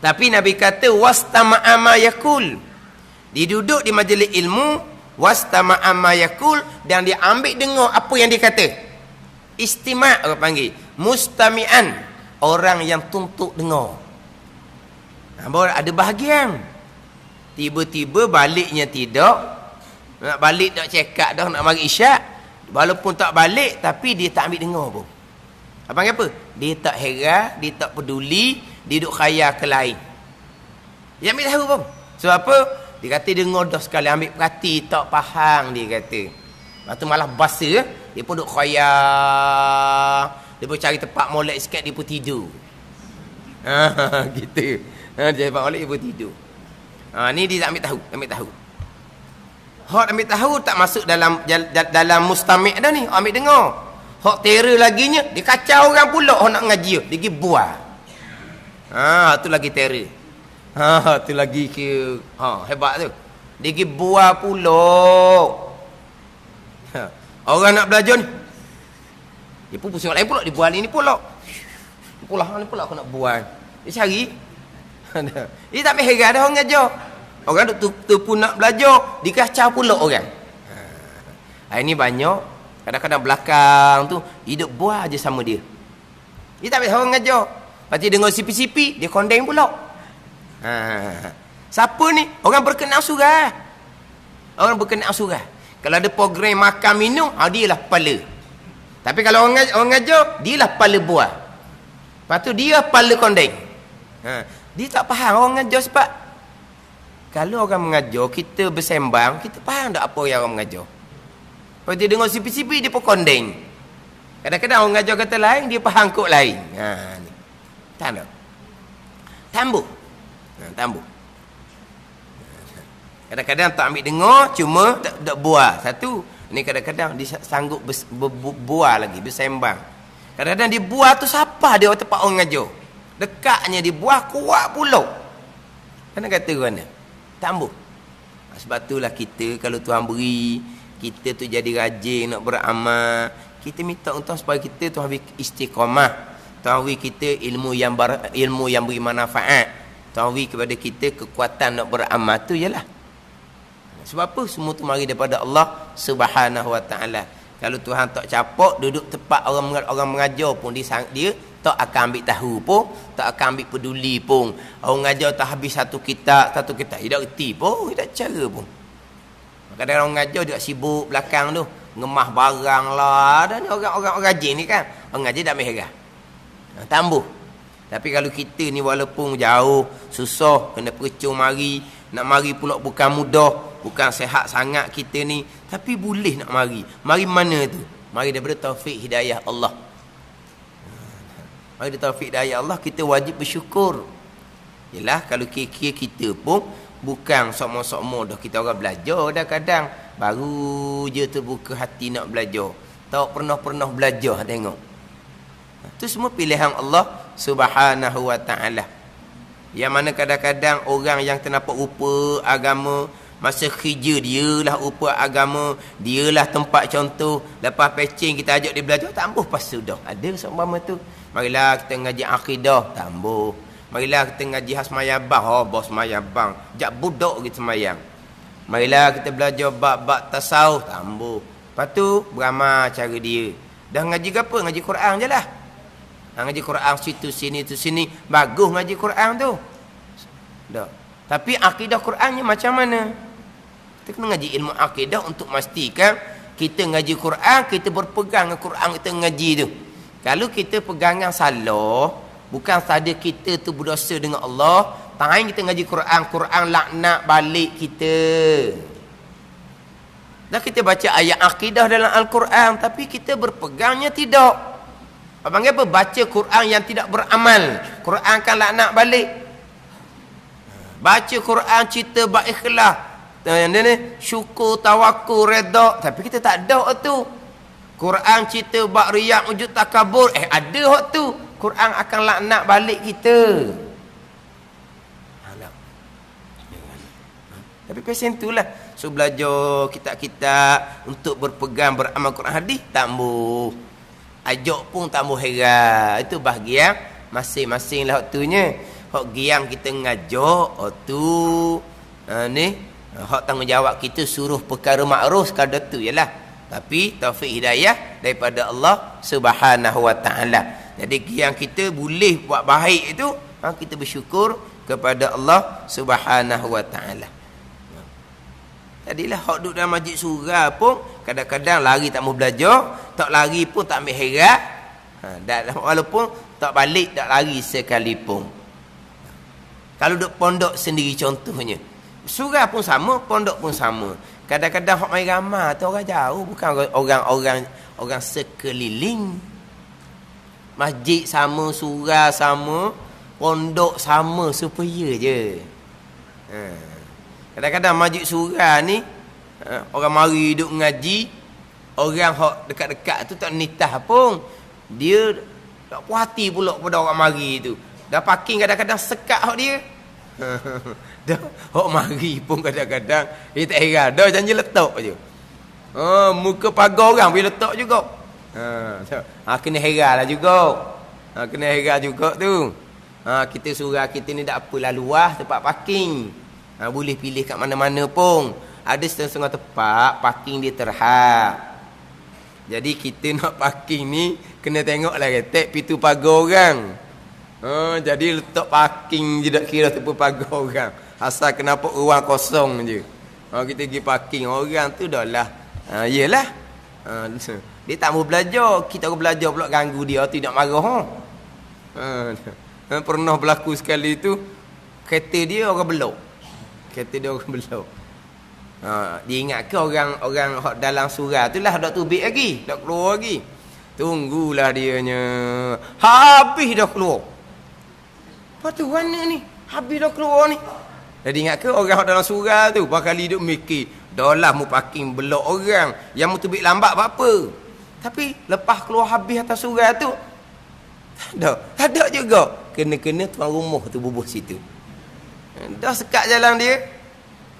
Tapi Nabi kata wastama'a ma yakul, diduduk di majlis ilmu, wastama'a ma yakul, dan dia ambil dengar apa yang dikata. Istima' orang panggil, mustami'an, orang yang tuntut dengar. Baru ada bahagian. Tiba-tiba baliknya tidak. Nak balik tak cekak dah, nak mari isyak. Walaupun tak balik, tapi dia tak ambil dengar pun. Abang apa? Dia tak heran, dia tak peduli, dia duduk khayal ke lain. Dia ambil tahu pun. Sebab apa? Dia kata dengar dah sekali, ambil perhati, tak faham dia kata. Lepas tu malah basa, dia pun duduk khayal. Dia pun cari tempat molek sikit, dia pun tidur. Gitu. Dia tempat molek, dia pun tidur. Ni dia tak ambil tahu, ambil tahu. Hak ambil tahu tak masuk dalam mustami' dah ni, ambil dengar. Hak terror laginya, dia kacau orang pula hak nak ngaji, dia pergi buat. Tu lagi terror. Tu lagi hebat tu. Dia pergi buat pula. Orang nak belajar ni, dia pun pusing lain pula, dia buat ni pula. Ni pula aku nak buat. Dia cari. Dia tak heran dah orang ngajar. Orang tu pun nak belajar, dikacau pula orang. Ini banyak. Kadang-kadang belakang tu hidup buah aja sama dia. Dia tak boleh orang ngajar. Lepas tu dengar sipi-sipi, dia kondeng pula. Siapa ni? Orang berkenaan surah. Orang berkenaan surah. Kalau ada program makan minum, dia lah kepala. Tapi kalau orang ngajar, dia lah kepala buah. Lepas tu dia kepala kondeng. Dia tak faham orang ngajar sebab kalau orang mengajar, kita bersembang, kita faham tak apa yang orang mengajar. Kalau dia dengar sipi-sipi, dia pun kondeng. Kadang-kadang orang mengajar kata lain, dia faham kot lain. Ni. Tahu tak? Tambuk. Tambuk. Kadang-kadang tak ambil dengar, cuma tak buah. Satu. Ni kadang-kadang dia sanggup buah lagi, bersembang. Kadang-kadang dia buah tu siapa dia tempat orang mengajar. Dekatnya dia buah, kuat pula. Kan kata mana? Tambah. Sebab itulah kita, kalau Tuhan beri, kita tu jadi rajin nak beramal. Kita minta untuk supaya kita Tuhan beri istiqamah. Tuhan beri kita ilmu yang beri manfaat. Tuhan beri kepada kita kekuatan nak beramal. Tu ialah. Sebab apa? Semua tu mari daripada Allah Subhanahu Wa Taala. Kalau Tuhan tak capak, duduk tepat orang mengajar pun dia tak akan ambil tahu pun, tak akan ambil peduli pun. Orang ngajar tak habis satu kitab, dia tak reti pun, dia tak cara pun. Kadang-kadang orang ngajar dia sibuk belakang tu, ngemah barang lah. Dan orang rajin ni kan, orang ngajar tak merah. Tambah. Tapi kalau kita ni walaupun jauh, susah, kena percung mari, nak mari pula bukan mudah, bukan sehat sangat kita ni, tapi boleh nak mari. Mari mana tu? Mari daripada taufik hidayah Allah. Mari taufik hidayah Allah, kita wajib bersyukur. Yalah, kalau kira-kira kita pun bukan sokmo-sokmo dah, kita orang belajar dah kadang. Baru je terbuka hati nak belajar. Tak pernah belajar tengok. Itu semua pilihan Allah Subhanahu Wa Taala. Yang mana kadang-kadang orang yang ternampak rupa agama, masa kerja dialah rupa agama, dialah tempat contoh. Lepas pecing kita ajak dia belajar, tambah pas sudah. Ada seumpama tu. Marilah kita ngaji akidah, tambah. Marilah kita ngaji hasmayabang, bos mayabang. Jak budak kita semayang. Marilah kita belajar bab-bab tasawuf, tambah. Lepas tu beramal cara dia. Dah ngaji ke apa? Ngaji Quran je lah. Ngaji Quran situ sini. Bagus ngaji Quran tu. Dah. Tapi akidah Qurannya macam mana? Kita kena ngaji ilmu akidah untuk memastikan kita ngaji Quran, kita berpegang dengan Quran kita ngaji tu. Kalau kita pegangan salah, bukan saja kita tu berdosa dengan Allah, tangan kita ngaji Quran, Quran laknat balik kita. Dan kita baca ayat akidah dalam Al-Quran, tapi kita berpegangnya tidak. Abang apa? Baca Quran yang tidak beramal, Quran kan laknat balik. Baca Quran cerita bab ikhlas, syukur, tawakul, redha, tapi kita tak ada tu. Quran cerita bab riak, wujud takabur, ada hak tu. Quran akan laknat balik kita. Tapi pesen itulah. So belajar kitab-kitab untuk berpegang beramal Quran hadis tambah. Ajak pun tambah heran. Itu bahagian masing-masing lah waktunya. Hak giang kita ngajak tu ni hak tanggungjawab kita suruh perkara makruf sekadar tu yalah. Tapi taufik hidayah daripada Allah Subhanahu wa taala. Jadi giang kita boleh buat baik itu, kita bersyukur kepada Allah Subhanahu wa taala. Jadilah hak duduk dalam masjid surau pun kadang-kadang lari tak mau belajar, tak lari pun tak ambil herat. Walaupun tak balik tak lari sekalipun. Kalau duduk pondok sendiri contohnya. Surau pun sama, pondok pun sama. Kadang-kadang hak mai ramai tu orang jauh, bukan orang sekeliling. Masjid sama, surau sama, pondok sama supaya je. Kadang-kadang masjid surau ni orang mari duduk ngaji, orang hok dekat-dekat tu tak nitah pun. Dia tak puas hati pula kepada orang mari tu. Dah parking kadang-kadang sekat hok dia. Dah hok mari pun kadang-kadang dia tak heran, dah janji letak je. Muka pagar orang boleh letak juga. Kena heran lah juga. Kena heran juga tu. Kita surau kita ni tak apalah luas tempat parking. Boleh pilih kat mana-mana pun. Ada setengah-setengah tempat parking dia terhad. Jadi kita nak parking ni kena tengoklah retek pintu pagar orang. Jadi letak parking je tak kira tempat pagar orang. Asal kenapa ruang kosong je. Kita pergi parking orang tu dah lah. Yelah. Dia tak mau belajar, kita orang belajar pula ganggu dia, tidak marah. Pernah berlaku sekali tu, kereta dia orang belok. Kereta dia orang belok. Dia ingat ke orang dalam surau tu lah dak tubik lagi, dak keluar lagi. Tunggulah dianya. Habis dah keluar. Apa tu mana ni? Habis dah keluar ni. Jadi ingat ke orang dalam surau tu bakal duduk mikir, dah lah mu parking belok orang, yang mu tubik lambat apa? Tapi lepas keluar habis atas surau tu, tak ada juga. Kena-kena tuan rumah tu bubuh situ. Dah sekat jalan dia.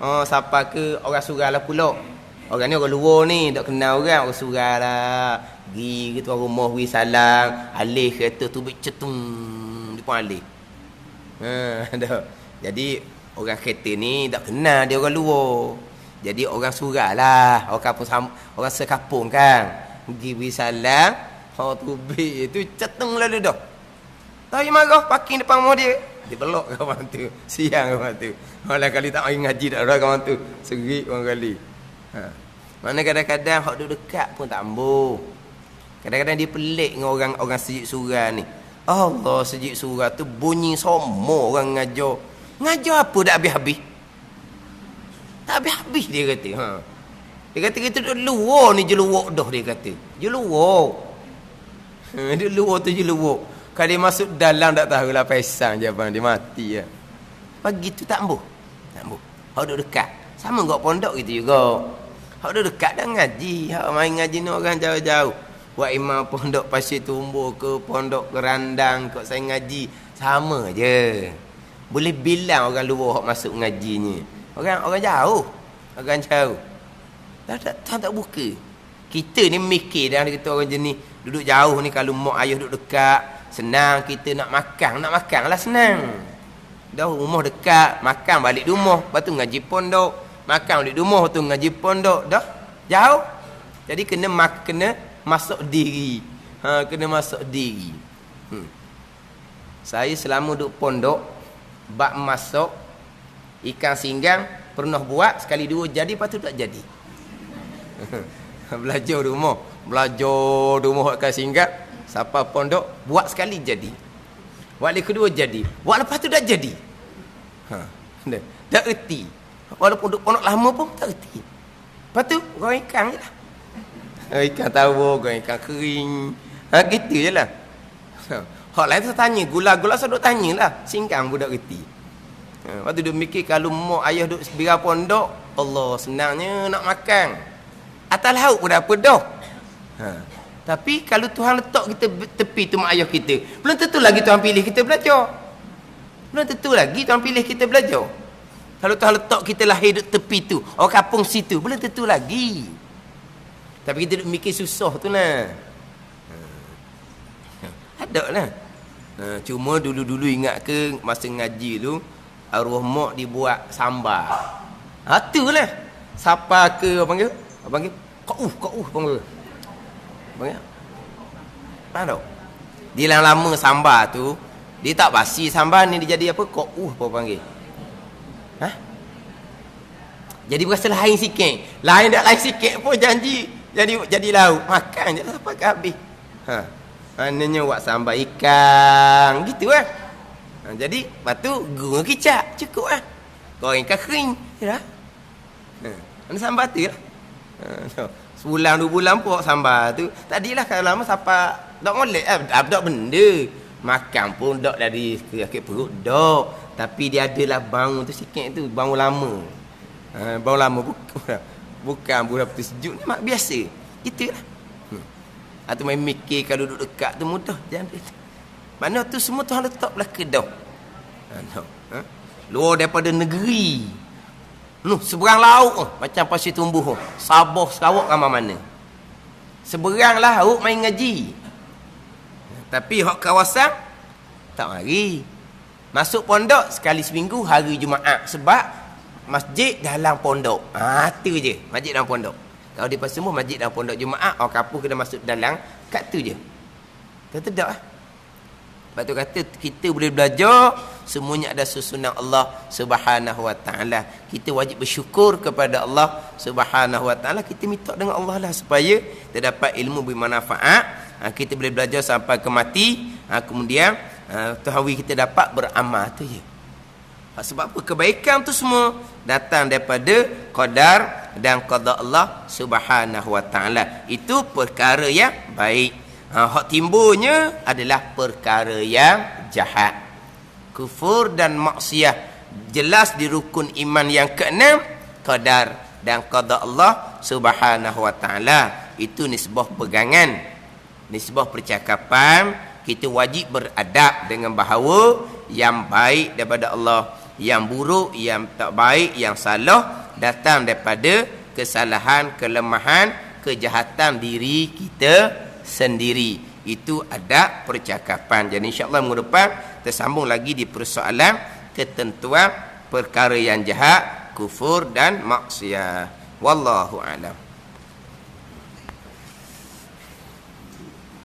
Siapa ke orang surau lah pula. Orang ni orang luar ni, tak kenal orang surau lah. Pergi ke tuan rumah, beri salam, alih kereta tubik cetung, dia pun alih. Dah. Jadi orang kereta ni tak kenal dia orang luar. Jadi orang surau lah, orang kampung orang sekampung kan. Pergi beri salam, tubik tu cetung lalu dah. Tapi marah parking depan rumah dia. Dia pelok kawan tu. Siang kawan tu. Malah kali tak mari ngaji tak ada kawan tu. Serik orang kali. Mana kadang-kadang hak duduk dekat pun tak ambuh. Kadang-kadang dia pelik dengan orang sejid surau ni. Allah, sejid surau tu bunyi semua orang ngajar. Ngajar apa dah habis-habis? Tak habis-habis dia kata. Dia kata kita duduk luar ni je luar dah dia kata. Je luar. Dia luar tu je luar. Kalau dia masuk dalam tak tahulah pesan je abang dia mati ya. Pagi tu tak ambuh. Tak ambuh. Hak duduk dekat. Sama kat pondok gitu juga. Hak duduk dekat dah ngaji. Hak main ngaji ni orang jauh-jauh. Buat imam pondok Pasir Tumbuh ke pondok Kerandang ke saya ngaji sama je. Boleh bilang orang luar hak masuk ngajinya. Orang jauh. Orang jauh. Tak buka. Kita ni mikir dah kita orang jenis duduk jauh ni kalau mak ayah duduk dekat senang kita nak makan lah senang. Dah rumah dekat, makan balik rumah, lepas tu ngaji pondok, makan balik rumah tu ngaji pondok, dah jauh. Jadi kena masuk diri. Kena masuk diri. Saya selama duduk pondok bab masuk ikan singgang pernah buat sekali dua jadi, lepas tu tak jadi. Belajar rumah ikan singgang. Siapa pondok buat sekali jadi. Buat kali kedua jadi. Buat lepas tu dah jadi. Tak erti. Walaupun duduk pondok lama pun tak erti. Lepas tu goreng ikan je lah. Ikan tawar, goreng ikan kering. Gitu je lah. Hak lain tu tanya. Gula-gula saya duduk tanya lah. Singkang pun tak erti. Lepas tu dia mikir kalau mak ayah duduk sebirang pondok, Allah senangnya nak makan. Atas laut pun dah apa dah. Tapi kalau Tuhan letak kita tepi tu mak ayah kita, belum tentu lagi Tuhan pilih kita belajar. Belum tentu lagi Tuhan pilih kita belajar. Kalau Tuhan letak kita lahir duduk tepi tu, orang kampung situ, belum tentu lagi. Tapi kita duduk mikir susah tu lah. Ada lah. Cuma dulu-dulu ingat ke masa ngaji tu, arwah mak dibuat sambar. Tu lah. Siapa ke apa panggil? Apa panggil? Kau panggil. Panggil. Mana tak? Dia yang lama sambar tu, dia tak basi sambar ni dia jadi apa? Apa panggil? Jadi berasa lain sikit. Lain tak lain sikit pun janji jadi lauk. Makan je lah sampai ke habis. Maknanya buat sambal ikan gitu lah. Jadi lepas tu guna kicap cukup lah. Goreng ikan kering ya. Ada sambal tu lah. Sebulan 2 bulan pun sambal tu. Tadilah kalau lama siapa dak molek dak benda. Makan pun dak dari sakit perut dak. Tapi dia adalah bau tu sikit tu, bau lama. Bau lama bukan budak tu sejuk ni mak biasa. Itulah. Atau main mikir kalau duduk dekat tu mudah jangan. Mana tu semua Tuhan letak belaka dah. Luar daripada negeri. Seberang laut macam pasir tumbuh. Sabah Sarawak ramai mana. Seberang laut main ngaji. Tapi hak kawasan tak mari. Masuk pondok sekali seminggu hari Jumaat sebab masjid dalam pondok. Tu je, masjid dalam pondok. Kalau di pasal semua masjid dalam pondok Jumaat, orang kampung kena masuk dalam kat tu je. Kata tak ah. Lepas tu kata kita boleh belajar semuanya ada susunan Allah Subhanahu Wa Taala. Kita wajib bersyukur kepada Allah Subhanahu Wa Taala. Kita minta dengan Allah lah supaya kita dapat ilmu bermanfaat. Kita boleh belajar sampai ke mati. Kemudian tahawi kita dapat beramal tu je. Sebab apa? Kebaikan tu semua datang daripada qadar dan qada Allah Subhanahu Wa Taala. Itu perkara yang baik. Hak timbulnya adalah perkara yang jahat. Kufur dan maksiat jelas di rukun iman yang ke-6, qadar dan qada Allah Subhanahu Wa Taala. Itu nisbah pegangan, nisbah percakapan. Kita wajib beradab dengan bahawa yang baik daripada Allah, yang buruk, yang tak baik, yang salah datang daripada kesalahan, kelemahan, kejahatan diri kita sendiri. Itu adab percakapan. Jadi insya-Allah minggu depan kita sambung lagi di persoalan ketentuan perkara yang jahat, kufur dan maksiat. Wallahu a'lam.